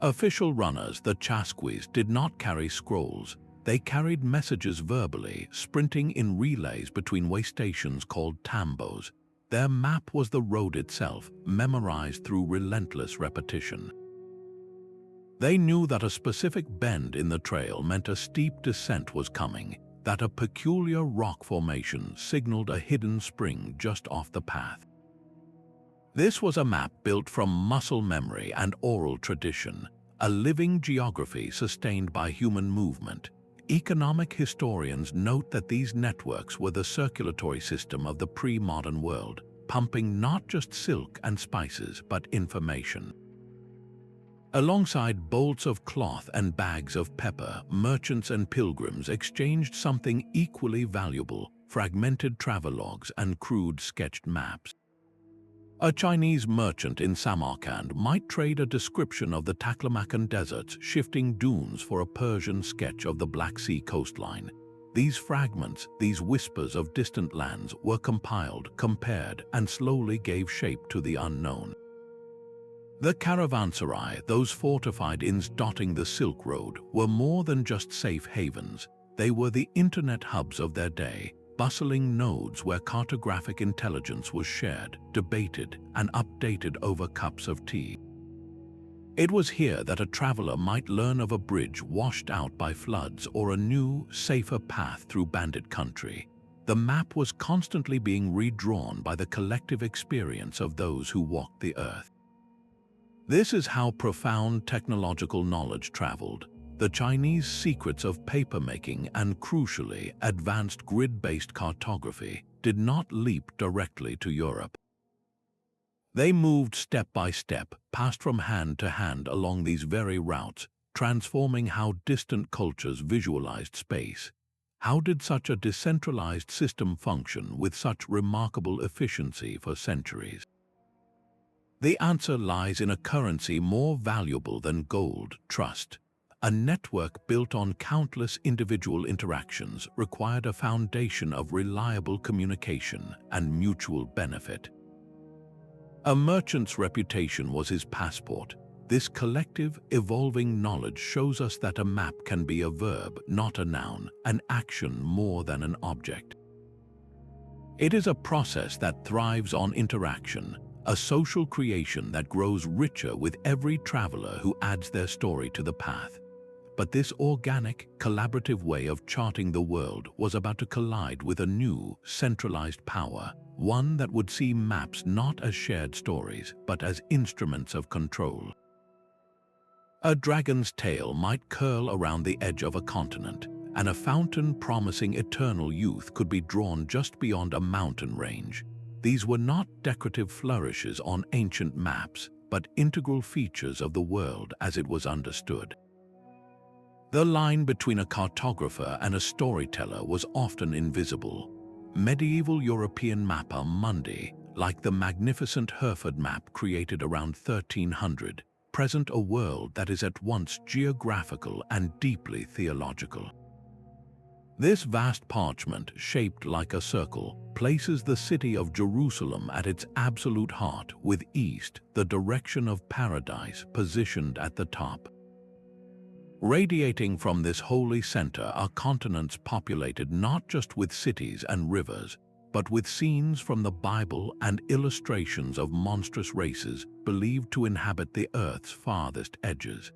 Official runners, the chasquis, did not carry scrolls. They carried messages verbally, sprinting in relays between way stations called tambos. Their map was the road itself, memorized through relentless repetition. They knew that a specific bend in the trail meant a steep descent was coming, that a peculiar rock formation signaled a hidden spring just off the path. This was a map built from muscle memory and oral tradition, a living geography sustained by human movement. Economic historians note that these networks were the circulatory system of the pre-modern world, pumping not just silk and spices but information. Alongside bolts of cloth and bags of pepper, merchants and pilgrims exchanged something equally valuable: fragmented travelogues and crude sketched maps. A Chinese merchant in Samarkand might trade a description of the Taklamakan desert's shifting dunes for a Persian sketch of the Black Sea coastline. These fragments, these whispers of distant lands, were compiled, compared, and slowly gave shape to the unknown. The caravanserai, those fortified inns dotting the Silk Road, were more than just safe havens. They were the internet hubs of their day, bustling nodes where cartographic intelligence was shared, debated, and updated over cups of tea. It was here that a traveler might learn of a bridge washed out by floods or a new, safer path through bandit country. The map was constantly being redrawn by the collective experience of those who walked the earth. This is how profound technological knowledge traveled. The Chinese secrets of papermaking and, crucially, advanced grid-based cartography did not leap directly to Europe. They moved step by step, passed from hand to hand along these very routes, transforming how distant cultures visualized space. How did such a decentralized system function with such remarkable efficiency for centuries? The answer lies in a currency more valuable than gold: trust. A network built on countless individual interactions required a foundation of reliable communication and mutual benefit. A merchant's reputation was his passport. This collective, evolving knowledge shows us that a map can be a verb, not a noun, an action more than an object. It is a process that thrives on interaction, a social creation that grows richer with every traveler who adds their story to the path. But this organic, collaborative way of charting the world was about to collide with a new, centralized power, one that would see maps not as shared stories, but as instruments of control. A dragon's tail might curl around the edge of a continent, and a fountain promising eternal youth could be drawn just beyond a mountain range. These were not decorative flourishes on ancient maps, but integral features of the world as it was understood. The line between a cartographer and a storyteller was often invisible. Medieval European mapper Mundi, like the magnificent Hereford map created around 1300, present a world that is at once geographical and deeply theological. This vast parchment, shaped like a circle, places the city of Jerusalem at its absolute heart, with east, the direction of paradise, positioned at the top. Radiating from this holy center are continents populated not just with cities and rivers, but with scenes from the Bible and illustrations of monstrous races believed to inhabit the Earth's farthest edges.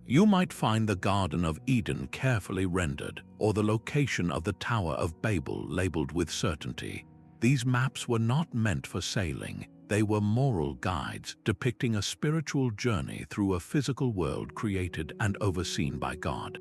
You might find the Garden of Eden carefully rendered, or the location of the Tower of Babel labeled with certainty. These maps were not meant for sailing. They were moral guides depicting a spiritual journey through a physical world created and overseen by God.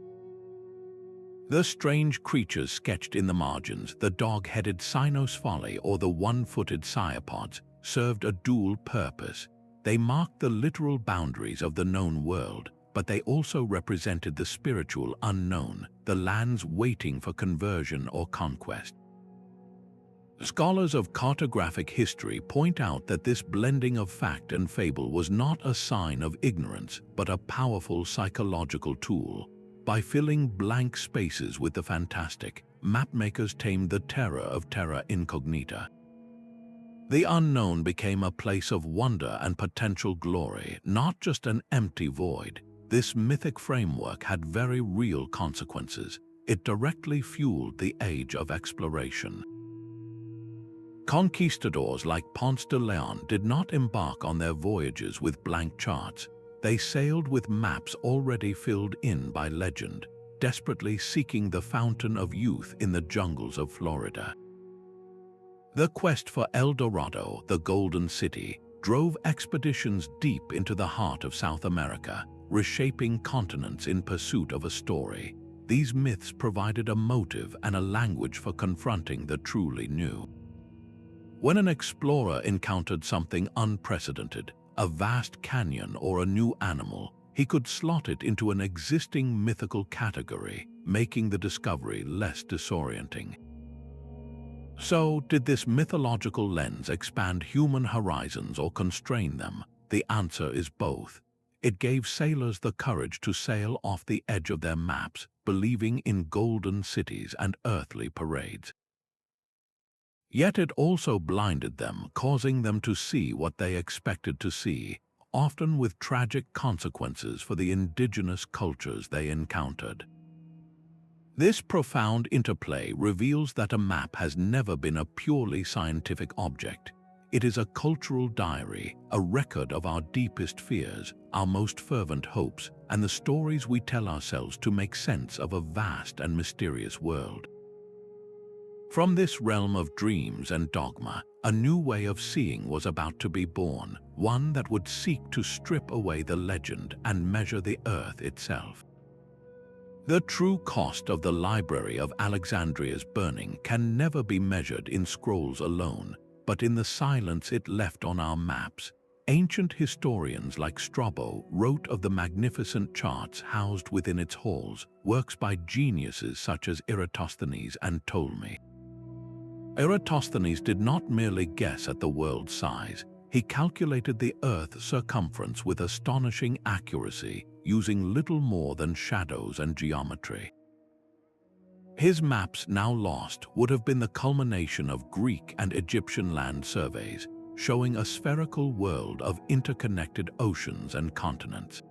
The strange creatures sketched in the margins, the dog-headed cynosphali or the one-footed cyapods, served a dual purpose. They marked the literal boundaries of the known world, but they also represented the spiritual unknown, the lands waiting for conversion or conquest. Scholars of cartographic history point out that this blending of fact and fable was not a sign of ignorance, but a powerful psychological tool. By filling blank spaces with the fantastic, mapmakers tamed the terror of terra incognita. The unknown became a place of wonder and potential glory, not just an empty void. This mythic framework had very real consequences. It directly fueled the age of exploration. Conquistadors like Ponce de Leon did not embark on their voyages with blank charts. They sailed with maps already filled in by legend, desperately seeking the fountain of youth in the jungles of Florida. The quest for El Dorado, the Golden City, drove expeditions deep into the heart of South America, reshaping continents in pursuit of a story. These myths provided a motive and a language for confronting the truly new. When an explorer encountered something unprecedented, a vast canyon or a new animal, he could slot it into an existing mythical category, making the discovery less disorienting. So, did this mythological lens expand human horizons or constrain them? The answer is both. It gave sailors the courage to sail off the edge of their maps, believing in golden cities and earthly parades. Yet it also blinded them, causing them to see what they expected to see, often with tragic consequences for the indigenous cultures they encountered. This profound interplay reveals that a map has never been a purely scientific object. It is a cultural diary, a record of our deepest fears, our most fervent hopes, and the stories we tell ourselves to make sense of a vast and mysterious world. From this realm of dreams and dogma, a new way of seeing was about to be born, one that would seek to strip away the legend and measure the earth itself. The true cost of the Library of Alexandria's burning can never be measured in scrolls alone, but in the silence it left on our maps. Ancient historians like Strabo wrote of the magnificent charts housed within its halls, works by geniuses such as Eratosthenes and Ptolemy. Eratosthenes did not merely guess at the world's size. He calculated the Earth's circumference with astonishing accuracy, using little more than shadows and geometry. His maps, now lost, would have been the culmination of Greek and Egyptian land surveys, showing a spherical world of interconnected oceans and continents.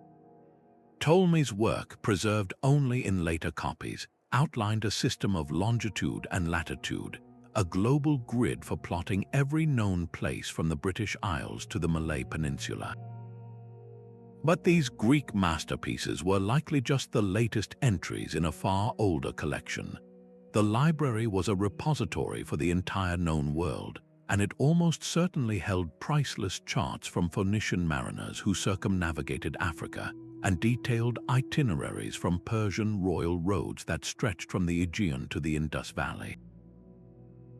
Ptolemy's work, preserved only in later copies, outlined a system of longitude and latitude, a global grid for plotting every known place from the British Isles to the Malay Peninsula. But these Greek masterpieces were likely just the latest entries in a far older collection. The library was a repository for the entire known world, and it almost certainly held priceless charts from Phoenician mariners who circumnavigated Africa, and detailed itineraries from Persian royal roads that stretched from the Aegean to the Indus Valley.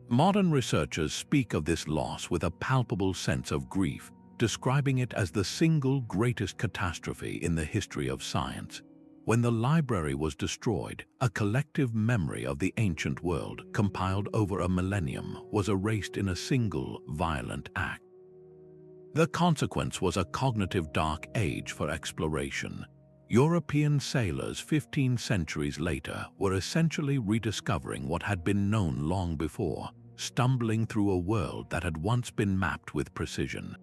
Modern researchers speak of this loss with a palpable sense of grief, describing it as the single greatest catastrophe in the history of science. When the library was destroyed, a collective memory of the ancient world, compiled over a millennium, was erased in a single, violent act. The consequence was a cognitive dark age for exploration. European sailors 15 centuries later were essentially rediscovering what had been known long before, stumbling through a world that had once been mapped with precision.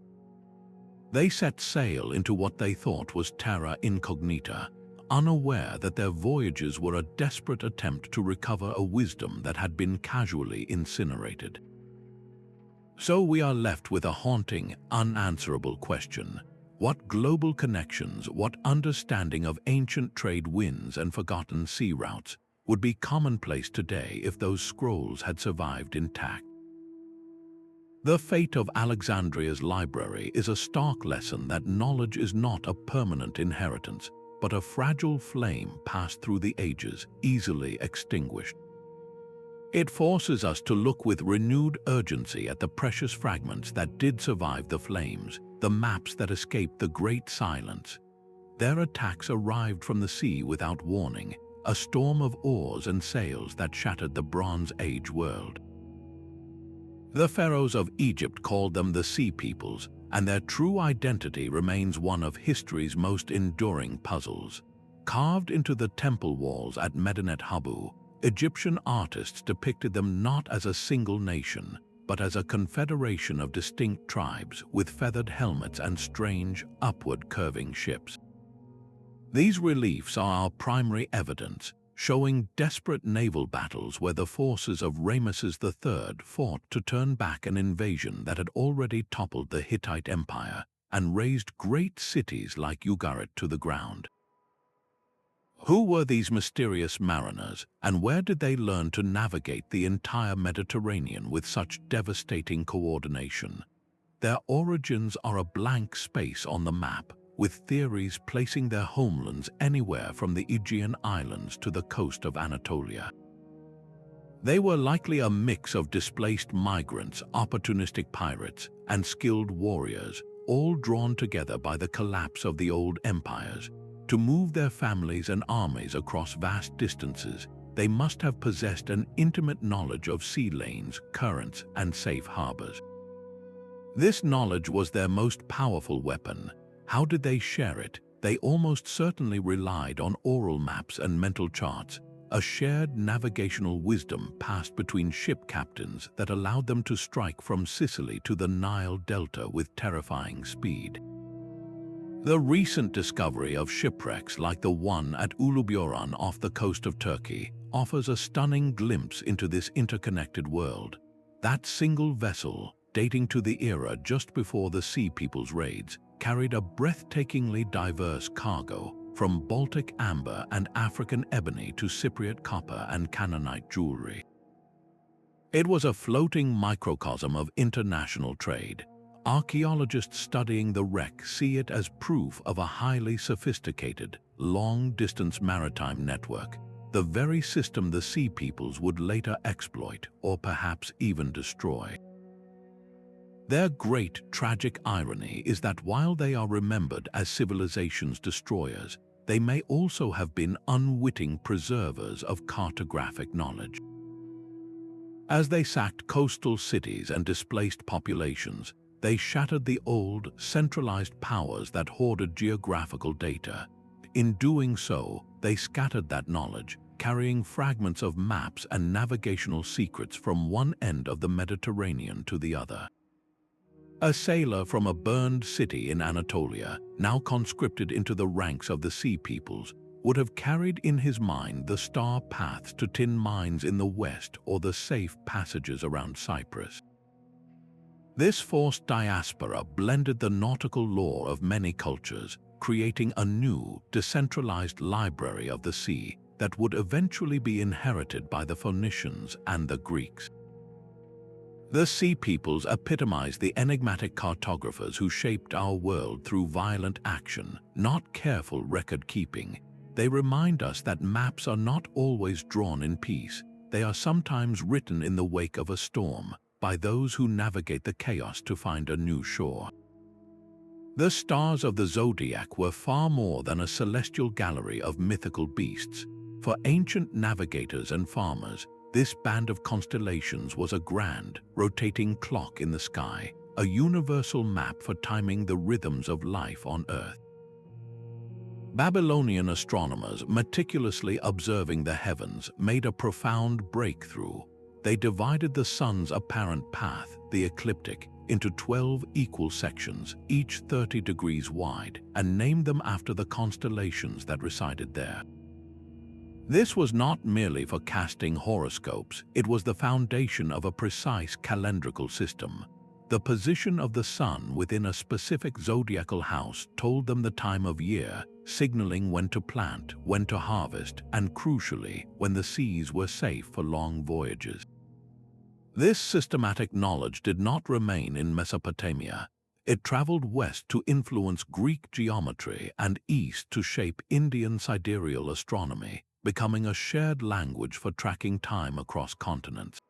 They set sail into what they thought was terra incognita, unaware that their voyages were a desperate attempt to recover a wisdom that had been casually incinerated. So we are left with a haunting, unanswerable question. What global connections, what understanding of ancient trade winds and forgotten sea routes would be commonplace today if those scrolls had survived intact? The fate of Alexandria's library is a stark lesson that knowledge is not a permanent inheritance, but a fragile flame passed through the ages, easily extinguished. It forces us to look with renewed urgency at the precious fragments that did survive the flames, the maps that escaped the Great Silence. Their attacks arrived from the sea without warning, a storm of oars and sails that shattered the Bronze Age world. The pharaohs of Egypt called them the Sea Peoples, and their true identity remains one of history's most enduring puzzles. Carved into the temple walls at Medinet Habu, Egyptian artists depicted them not as a single nation, but as a confederation of distinct tribes with feathered helmets and strange, upward-curving ships. These reliefs are our primary evidence, showing desperate naval battles where the forces of Ramesses III fought to turn back an invasion that had already toppled the Hittite Empire and razed great cities like Ugarit to the ground. Who were these mysterious mariners, and where did they learn to navigate the entire Mediterranean with such devastating coordination? Their origins are a blank space on the map, with theories placing their homelands anywhere from the Aegean Islands to the coast of Anatolia. They were likely a mix of displaced migrants, opportunistic pirates, and skilled warriors, all drawn together by the collapse of the old empires. To move their families and armies across vast distances, they must have possessed an intimate knowledge of sea lanes, currents, and safe harbors. This knowledge was their most powerful weapon. How did they share it? They almost certainly relied on oral maps and mental charts, a shared navigational wisdom passed between ship captains that allowed them to strike from Sicily to the Nile Delta with terrifying speed. The recent discovery of shipwrecks like the one at Uluburan off the coast of Turkey offers a stunning glimpse into this interconnected world. That single vessel, dating to the era just before the Sea People's raids, carried a breathtakingly diverse cargo, from Baltic amber and African ebony to Cypriot copper and Canaanite jewelry. It was a floating microcosm of international trade. Archaeologists studying the wreck see it as proof of a highly sophisticated, long-distance maritime network, the very system the Sea Peoples would later exploit or perhaps even destroy. Their great, tragic irony is that while they are remembered as civilization's destroyers, they may also have been unwitting preservers of cartographic knowledge. As they sacked coastal cities and displaced populations, they shattered the old, centralized powers that hoarded geographical data. In doing so, they scattered that knowledge, carrying fragments of maps and navigational secrets from one end of the Mediterranean to the other. A sailor from a burned city in Anatolia, now conscripted into the ranks of the Sea Peoples, would have carried in his mind the star paths to tin mines in the west or the safe passages around Cyprus. This forced diaspora blended the nautical lore of many cultures, creating a new, decentralized library of the sea that would eventually be inherited by the Phoenicians and the Greeks. The Sea Peoples epitomize the enigmatic cartographers who shaped our world through violent action, not careful record-keeping. They remind us that maps are not always drawn in peace. They are sometimes written in the wake of a storm, by those who navigate the chaos to find a new shore. The stars of the Zodiac were far more than a celestial gallery of mythical beasts. For ancient navigators and farmers, this band of constellations was a grand, rotating clock in the sky, a universal map for timing the rhythms of life on Earth. Babylonian astronomers, meticulously observing the heavens, made a profound breakthrough. They divided the sun's apparent path, the ecliptic, into 12 equal sections, each 30 degrees wide, and named them after the constellations that resided there. This was not merely for casting horoscopes, it was the foundation of a precise calendrical system. The position of the sun within a specific zodiacal house told them the time of year, signaling when to plant, when to harvest, and crucially, when the seas were safe for long voyages. This systematic knowledge did not remain in Mesopotamia. It traveled west to influence Greek geometry and east to shape Indian sidereal astronomy, becoming a shared language for tracking time across continents.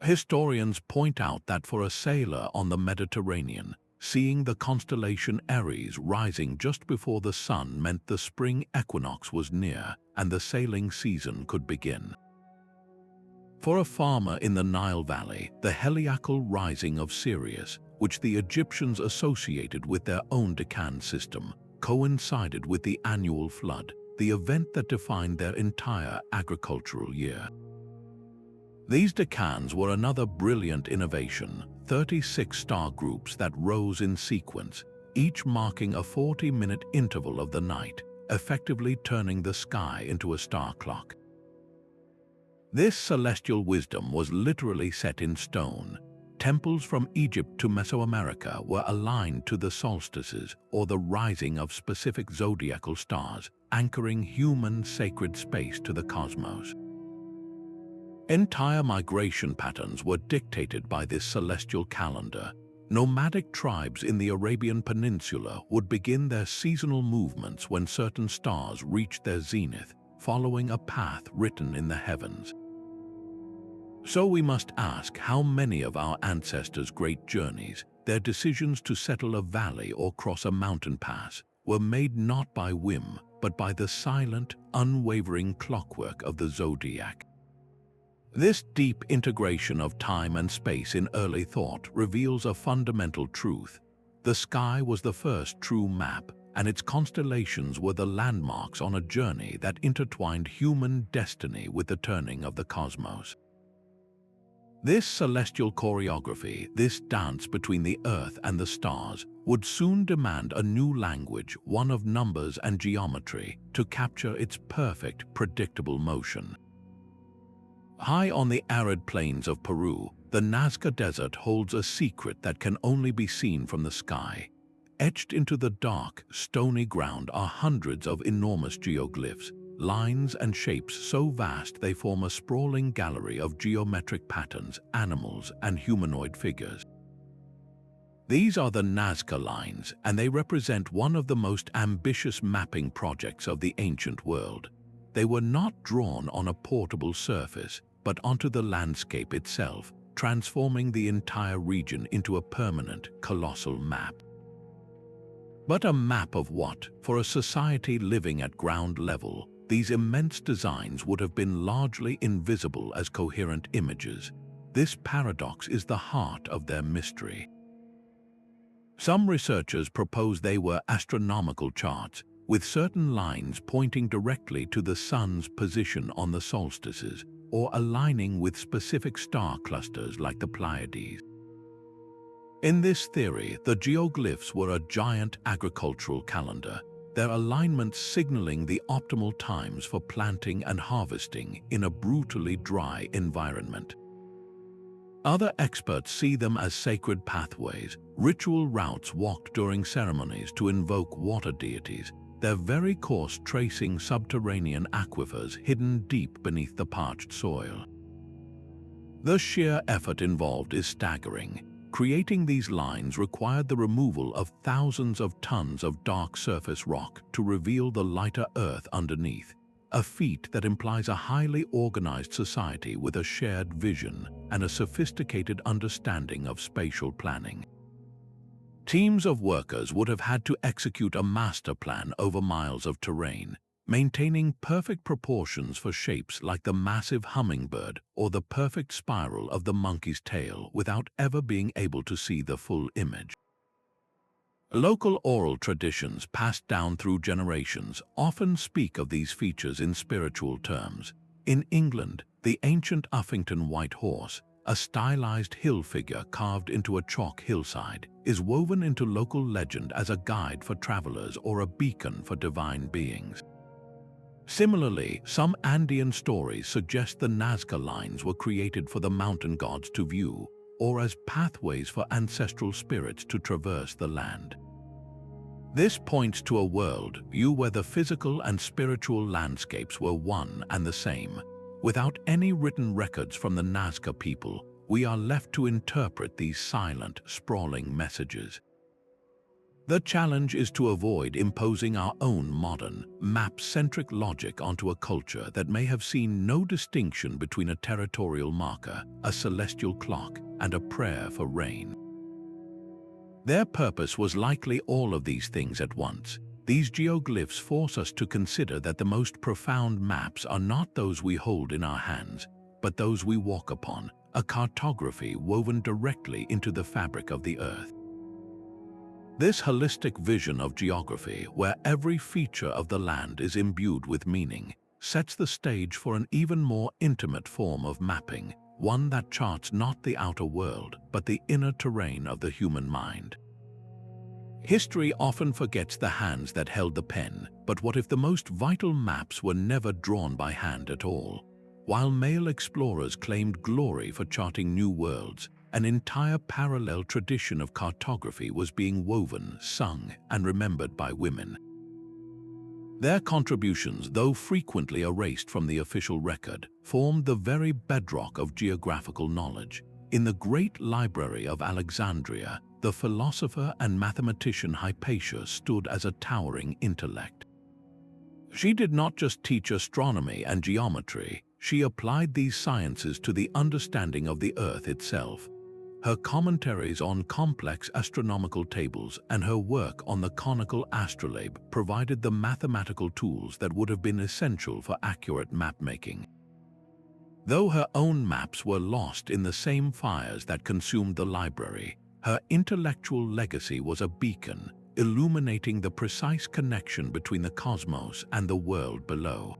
Historians point out that for a sailor on the Mediterranean, seeing the constellation Aries rising just before the sun meant the spring equinox was near and the sailing season could begin. For a farmer in the Nile Valley, the heliacal rising of Sirius, which the Egyptians associated with their own Deccan system, coincided with the annual flood, the event that defined their entire agricultural year. These decans were another brilliant innovation, 36 star groups that rose in sequence, each marking a 40-minute interval of the night, effectively turning the sky into a star clock. This celestial wisdom was literally set in stone. Temples from Egypt to Mesoamerica were aligned to the solstices or the rising of specific zodiacal stars, anchoring human sacred space to the cosmos. Entire migration patterns were dictated by this celestial calendar. Nomadic tribes in the Arabian Peninsula would begin their seasonal movements when certain stars reached their zenith, following a path written in the heavens. So we must ask how many of our ancestors' great journeys, their decisions to settle a valley or cross a mountain pass, were made not by whim, but by the silent, unwavering clockwork of the Zodiac. This deep integration of time and space in early thought reveals a fundamental truth. The sky was the first true map, and its constellations were the landmarks on a journey that intertwined human destiny with the turning of the cosmos. This celestial choreography, this dance between the earth and the stars, would soon demand a new language, one of numbers and geometry, to capture its perfect, predictable motion. High on the arid plains of Peru, the Nazca Desert holds a secret that can only be seen from the sky. Etched into the dark, stony ground are hundreds of enormous geoglyphs, lines and shapes so vast they form a sprawling gallery of geometric patterns, animals, and humanoid figures. These are the Nazca lines, and they represent one of the most ambitious mapping projects of the ancient world. They were not drawn on a portable surface, but onto the landscape itself, transforming the entire region into a permanent, colossal map. But a map of what? For a society living at ground level, these immense designs would have been largely invisible as coherent images. This paradox is the heart of their mystery. Some researchers propose they were astronomical charts, with certain lines pointing directly to the sun's position on the solstices, or aligning with specific star clusters like the Pleiades. In this theory, the geoglyphs were a giant agricultural calendar, their alignments signaling the optimal times for planting and harvesting in a brutally dry environment. Other experts see them as sacred pathways, ritual routes walked during ceremonies to invoke water deities, their very course tracing subterranean aquifers hidden deep beneath the parched soil. The sheer effort involved is staggering. Creating these lines required the removal of thousands of tons of dark surface rock to reveal the lighter earth underneath, a feat that implies a highly organized society with a shared vision and a sophisticated understanding of spatial planning. Teams of workers would have had to execute a master plan over miles of terrain, maintaining perfect proportions for shapes like the massive hummingbird or the perfect spiral of the monkey's tail without ever being able to see the full image. Local oral traditions passed down through generations often speak of these features in spiritual terms. In England, the ancient Uffington white horse, a stylized hill figure carved into a chalk hillside, is woven into local legend as a guide for travelers or a beacon for divine beings. Similarly, some Andean stories suggest the Nazca lines were created for the mountain gods to view, or as pathways for ancestral spirits to traverse the land. This points to a world view where the physical and spiritual landscapes were one and the same. Without any written records from the Nazca people, we are left to interpret these silent, sprawling messages. The challenge is to avoid imposing our own modern, map-centric logic onto a culture that may have seen no distinction between a territorial marker, a celestial clock, and a prayer for rain. Their purpose was likely all of these things at once. These geoglyphs force us to consider that the most profound maps are not those we hold in our hands, but those we walk upon, a cartography woven directly into the fabric of the earth. This holistic vision of geography, where every feature of the land is imbued with meaning, sets the stage for an even more intimate form of mapping, one that charts not the outer world, but the inner terrain of the human mind. History often forgets the hands that held the pen, but what if the most vital maps were never drawn by hand at all? While male explorers claimed glory for charting new worlds, an entire parallel tradition of cartography was being woven, sung, and remembered by women. Their contributions, though frequently erased from the official record, formed the very bedrock of geographical knowledge. In the great Library of Alexandria, the philosopher and mathematician Hypatia stood as a towering intellect. She did not just teach astronomy and geometry, she applied these sciences to the understanding of the Earth itself. Her commentaries on complex astronomical tables and her work on the conical astrolabe provided the mathematical tools that would have been essential for accurate mapmaking. Though her own maps were lost in the same fires that consumed the library, her intellectual legacy was a beacon, illuminating the precise connection between the cosmos and the world below.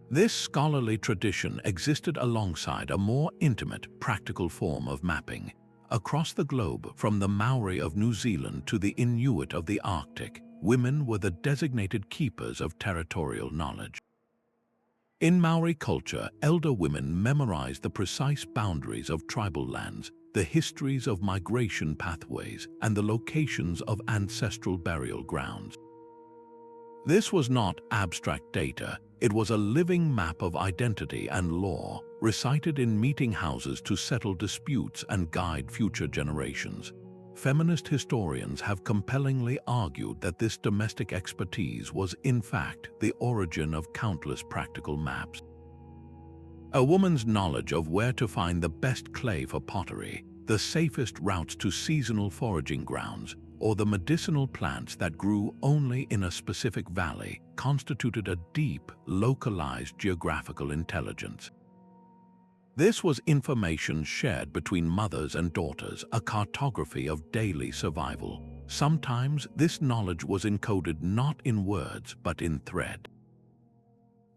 This scholarly tradition existed alongside a more intimate, practical form of mapping. Across the globe, from the Maori of New Zealand to the Inuit of the Arctic, women were the designated keepers of territorial knowledge. In Maori culture, elder women memorized the precise boundaries of tribal lands, the histories of migration pathways, and the locations of ancestral burial grounds. This was not abstract data, it was a living map of identity and law, recited in meeting houses to settle disputes and guide future generations. Feminist historians have compellingly argued that this domestic expertise was, in fact, the origin of countless practical maps. A woman's knowledge of where to find the best clay for pottery, the safest routes to seasonal foraging grounds, or the medicinal plants that grew only in a specific valley constituted a deep, localized geographical intelligence. This was information shared between mothers and daughters, a cartography of daily survival. Sometimes this knowledge was encoded not in words but in thread.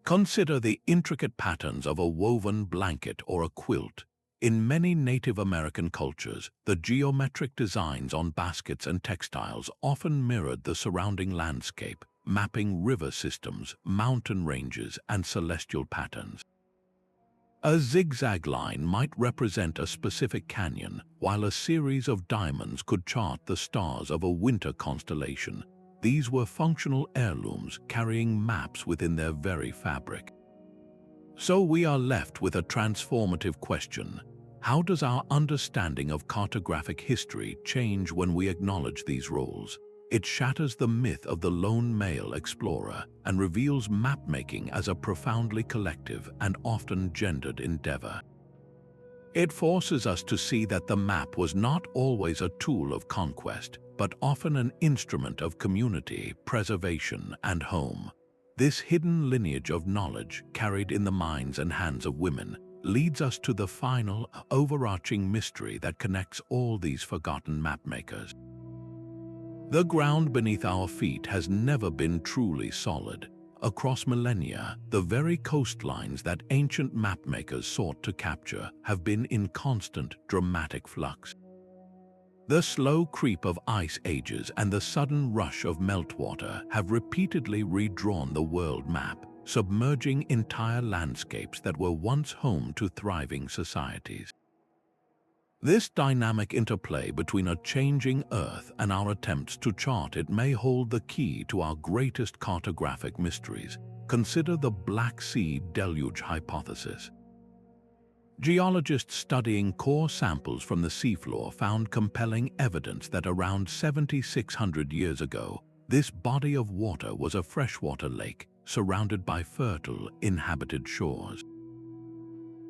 Consider the intricate patterns of a woven blanket or a quilt. In many Native American cultures, the geometric designs on baskets and textiles often mirrored the surrounding landscape, mapping river systems, mountain ranges, and celestial patterns. A zigzag line might represent a specific canyon, while a series of diamonds could chart the stars of a winter constellation. These were functional heirlooms carrying maps within their very fabric. So we are left with a transformative question. How does our understanding of cartographic history change when we acknowledge these roles? It shatters the myth of the lone male explorer and reveals mapmaking as a profoundly collective and often gendered endeavor. It forces us to see that the map was not always a tool of conquest, but often an instrument of community, preservation, and home. This hidden lineage of knowledge, carried in the minds and hands of women, leads us to the final, overarching mystery that connects all these forgotten mapmakers. The ground beneath our feet has never been truly solid. Across millennia, the very coastlines that ancient mapmakers sought to capture have been in constant, dramatic flux. The slow creep of ice ages and the sudden rush of meltwater have repeatedly redrawn the world map, submerging entire landscapes that were once home to thriving societies. This dynamic interplay between a changing Earth and our attempts to chart it may hold the key to our greatest cartographic mysteries. Consider the Black Sea deluge hypothesis. Geologists studying core samples from the seafloor found compelling evidence that around 7,600 years ago, this body of water was a freshwater lake surrounded by fertile, inhabited shores.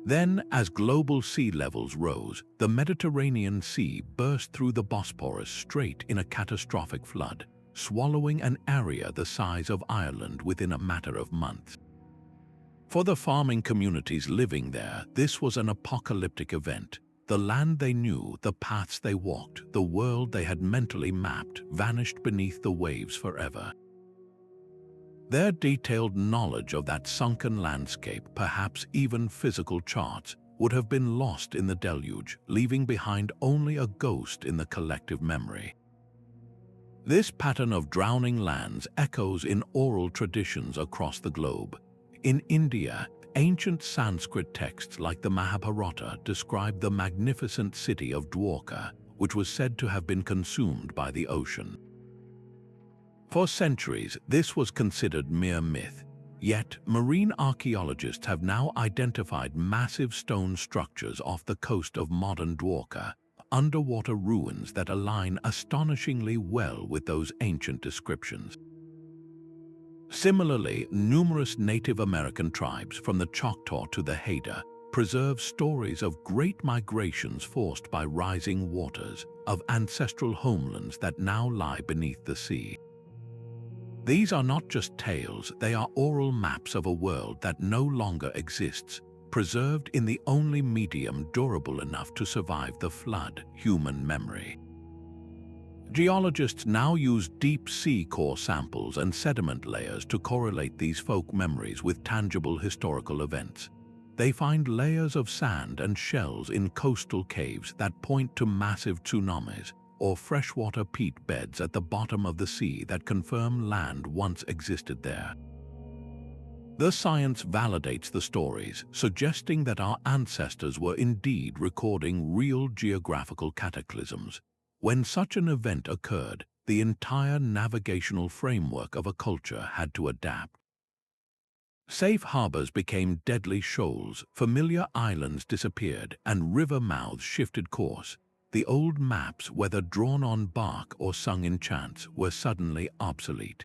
Then, as global sea levels rose, the Mediterranean Sea burst through the Bosporus Strait in a catastrophic flood, swallowing an area the size of Ireland within a matter of months. For the farming communities living there, this was an apocalyptic event. The land they knew, the paths they walked, the world they had mentally mapped, vanished beneath the waves forever. Their detailed knowledge of that sunken landscape, perhaps even physical charts, would have been lost in the deluge, leaving behind only a ghost in the collective memory. This pattern of drowning lands echoes in oral traditions across the globe. In India, ancient Sanskrit texts like the Mahabharata describe the magnificent city of Dwarka, which was said to have been consumed by the ocean. For centuries, this was considered mere myth, yet marine archaeologists have now identified massive stone structures off the coast of modern Dwarka, underwater ruins that align astonishingly well with those ancient descriptions. Similarly, numerous Native American tribes, from the Choctaw to the Haida, preserve stories of great migrations forced by rising waters, of ancestral homelands that now lie beneath the sea. These are not just tales, they are oral maps of a world that no longer exists, preserved in the only medium durable enough to survive the flood, human memory. Geologists now use deep sea core samples and sediment layers to correlate these folk memories with tangible historical events. They find layers of sand and shells in coastal caves that point to massive tsunamis, or freshwater peat beds at the bottom of the sea that confirm land once existed there. The science validates the stories, suggesting that our ancestors were indeed recording real geographical cataclysms. When such an event occurred, the entire navigational framework of a culture had to adapt. Safe harbors became deadly shoals, familiar islands disappeared, and river mouths shifted course. The old maps, whether drawn on bark or sung in chants, were suddenly obsolete.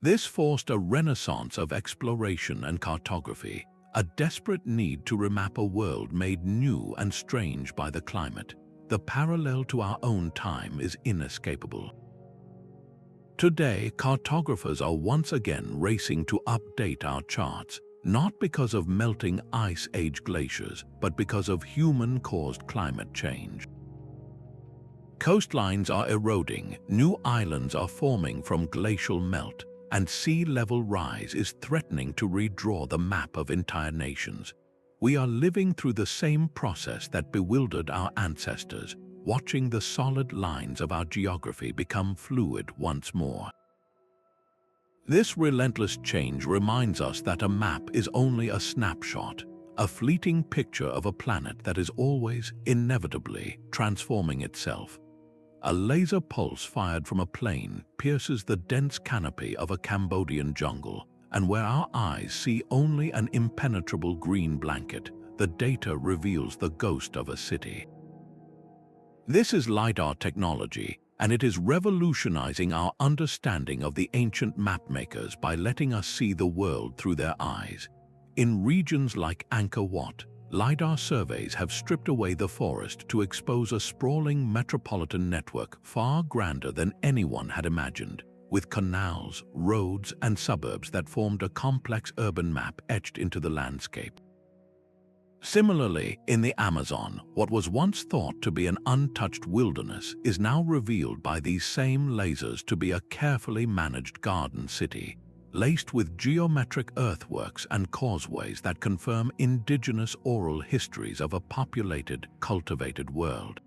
This forced a renaissance of exploration and cartography, a desperate need to remap a world made new and strange by the climate. The parallel to our own time is inescapable. Today, cartographers are once again racing to update our charts, not because of melting ice age glaciers, but because of human-caused climate change. Coastlines are eroding, new islands are forming from glacial melt, and sea level rise is threatening to redraw the map of entire nations. We are living through the same process that bewildered our ancestors, watching the solid lines of our geography become fluid once more. This relentless change reminds us that a map is only a snapshot, a fleeting picture of a planet that is always, inevitably, transforming itself. A laser pulse fired from a plane pierces the dense canopy of a Cambodian jungle, and where our eyes see only an impenetrable green blanket, the data reveals the ghost of a city. This is LiDAR technology, and it is revolutionizing our understanding of the ancient mapmakers by letting us see the world through their eyes. In regions like Angkor Wat, LiDAR surveys have stripped away the forest to expose a sprawling metropolitan network far grander than anyone had imagined, with canals, roads, and suburbs that formed a complex urban map etched into the landscape. Similarly, in the Amazon, what was once thought to be an untouched wilderness is now revealed by these same lasers to be a carefully managed garden city, laced with geometric earthworks and causeways that confirm indigenous oral histories of a populated, cultivated world.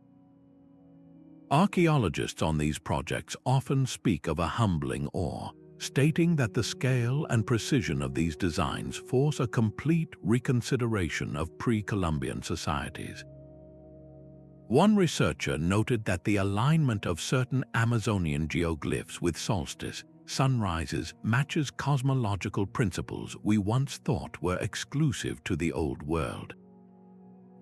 Archaeologists on these projects often speak of a humbling awe, stating that the scale and precision of these designs force a complete reconsideration of pre-Columbian societies. One researcher noted that the alignment of certain Amazonian geoglyphs with solstice, sunrises matches cosmological principles we once thought were exclusive to the Old World.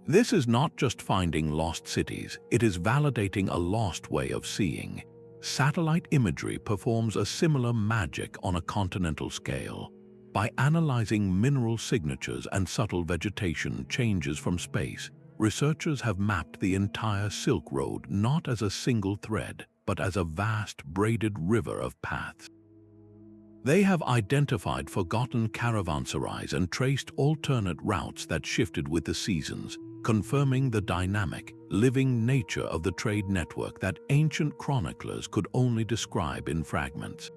This is not just finding lost cities, it is validating a lost way of seeing. Satellite imagery performs a similar magic on a continental scale. By analyzing mineral signatures and subtle vegetation changes from space, researchers have mapped the entire Silk Road not as a single thread, but as a vast braided river of paths. They have identified forgotten caravanserais and traced alternate routes that shifted with the seasons, confirming the dynamic, living nature of the trade network that ancient chroniclers could only describe in fragments.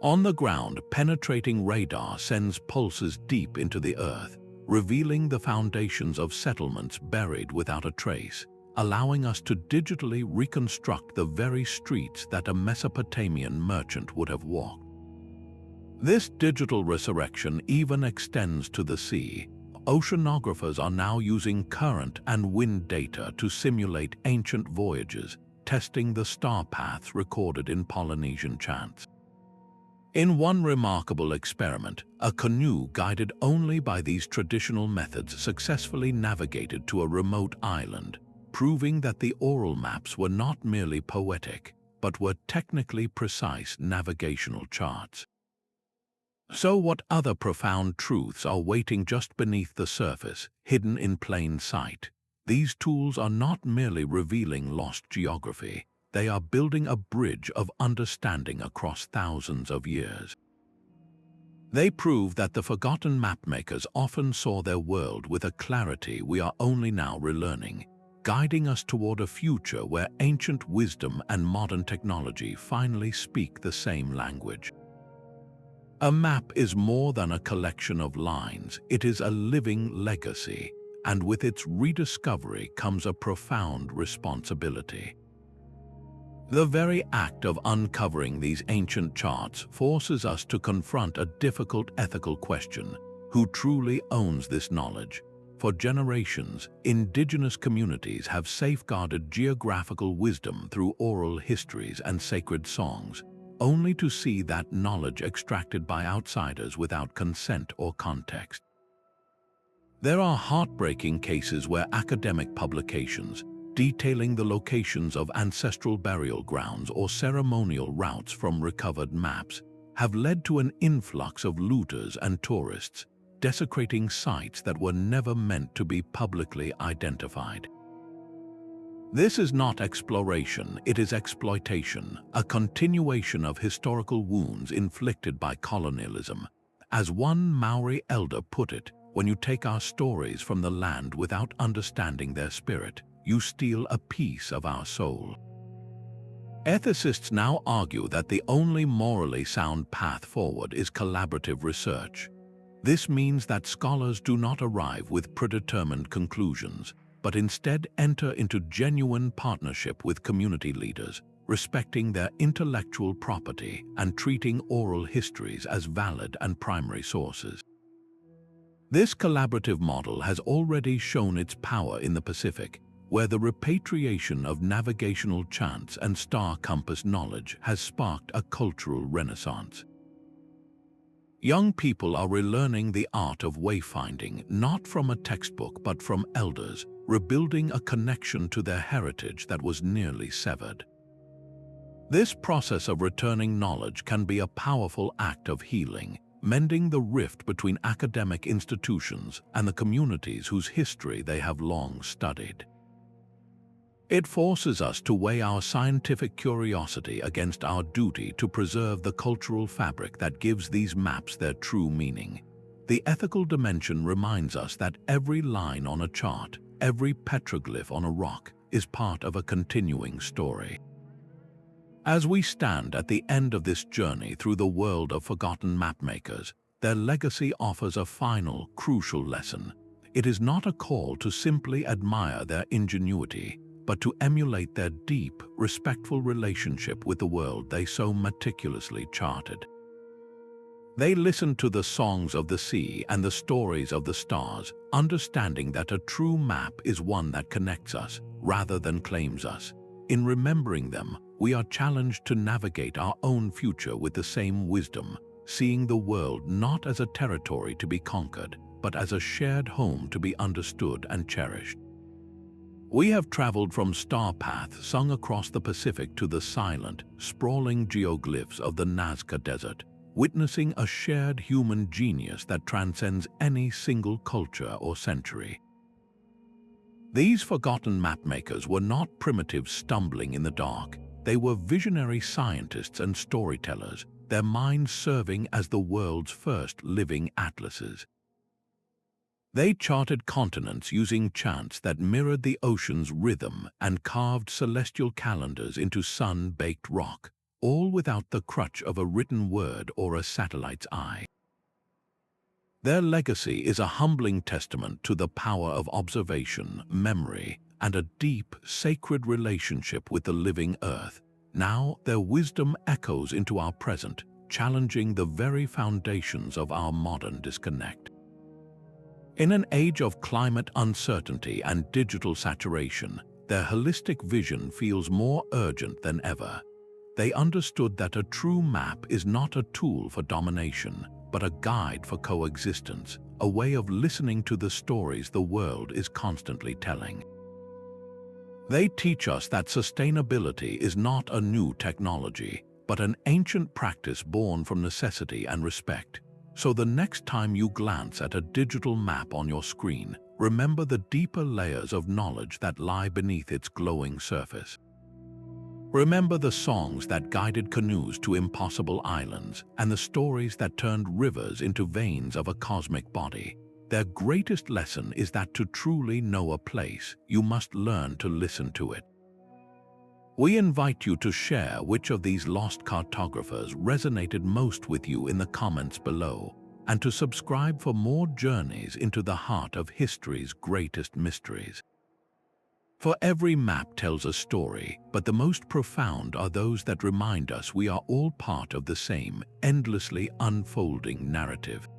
On the ground, penetrating radar sends pulses deep into the earth, revealing the foundations of settlements buried without a trace, allowing us to digitally reconstruct the very streets that a Mesopotamian merchant would have walked. This digital resurrection even extends to the sea. Oceanographers are now using current and wind data to simulate ancient voyages, testing the star paths recorded in Polynesian chants. In one remarkable experiment, a canoe guided only by these traditional methods successfully navigated to a remote island, proving that the oral maps were not merely poetic, but were technically precise navigational charts. So what other profound truths are waiting just beneath the surface, hidden in plain sight? These tools are not merely revealing lost geography, they are building a bridge of understanding across thousands of years. They prove that the forgotten mapmakers often saw their world with a clarity we are only now relearning, guiding us toward a future where ancient wisdom and modern technology finally speak the same language. A map is more than a collection of lines, it is a living legacy, and with its rediscovery comes a profound responsibility. The very act of uncovering these ancient charts forces us to confront a difficult ethical question: who truly owns this knowledge? For generations, indigenous communities have safeguarded geographical wisdom through oral histories and sacred songs, only to see that knowledge extracted by outsiders without consent or context. There are heartbreaking cases where academic publications, detailing the locations of ancestral burial grounds or ceremonial routes from recovered maps, have led to an influx of looters and tourists, desecrating sites that were never meant to be publicly identified. This is not exploration, it is exploitation, a continuation of historical wounds inflicted by colonialism. As one Maori elder put it, when you take our stories from the land without understanding their spirit, you steal a piece of our soul. Ethicists now argue that the only morally sound path forward is collaborative research. This means that scholars do not arrive with predetermined conclusions, but instead enter into genuine partnership with community leaders, respecting their intellectual property and treating oral histories as valid and primary sources. This collaborative model has already shown its power in the Pacific, where the repatriation of navigational chants and star compass knowledge has sparked a cultural renaissance. Young people are relearning the art of wayfinding not from a textbook but from elders, rebuilding a connection to their heritage that was nearly severed. This process of returning knowledge can be a powerful act of healing, mending the rift between academic institutions and the communities whose history they have long studied. It forces us to weigh our scientific curiosity against our duty to preserve the cultural fabric that gives these maps their true meaning. The ethical dimension reminds us that every line on a chart, every petroglyph on a rock, is part of a continuing story. As we stand at the end of this journey through the world of forgotten mapmakers, their legacy offers a final, crucial lesson. It is not a call to simply admire their ingenuity, but to emulate their deep, respectful relationship with the world they so meticulously charted. They listened to the songs of the sea and the stories of the stars, understanding that a true map is one that connects us, rather than claims us. In remembering them, we are challenged to navigate our own future with the same wisdom, seeing the world not as a territory to be conquered, but as a shared home to be understood and cherished. We have traveled from star paths sung across the Pacific to the silent, sprawling geoglyphs of the Nazca Desert, witnessing a shared human genius that transcends any single culture or century. These forgotten mapmakers were not primitives stumbling in the dark. They were visionary scientists and storytellers, their minds serving as the world's first living atlases. They charted continents using chants that mirrored the ocean's rhythm and carved celestial calendars into sun-baked rock, all without the crutch of a written word or a satellite's eye. Their legacy is a humbling testament to the power of observation, memory, and a deep, sacred relationship with the living earth. Now, their wisdom echoes into our present, challenging the very foundations of our modern disconnect. In an age of climate uncertainty and digital saturation, their holistic vision feels more urgent than ever. They understood that a true map is not a tool for domination, but a guide for coexistence, a way of listening to the stories the world is constantly telling. They teach us that sustainability is not a new technology, but an ancient practice born from necessity and respect. So the next time you glance at a digital map on your screen, remember the deeper layers of knowledge that lie beneath its glowing surface. Remember the songs that guided canoes to impossible islands and the stories that turned rivers into veins of a cosmic body. Their greatest lesson is that to truly know a place, you must learn to listen to it. We invite you to share which of these lost cartographers resonated most with you in the comments below, and to subscribe for more journeys into the heart of history's greatest mysteries. For every map tells a story, but the most profound are those that remind us we are all part of the same, endlessly unfolding narrative.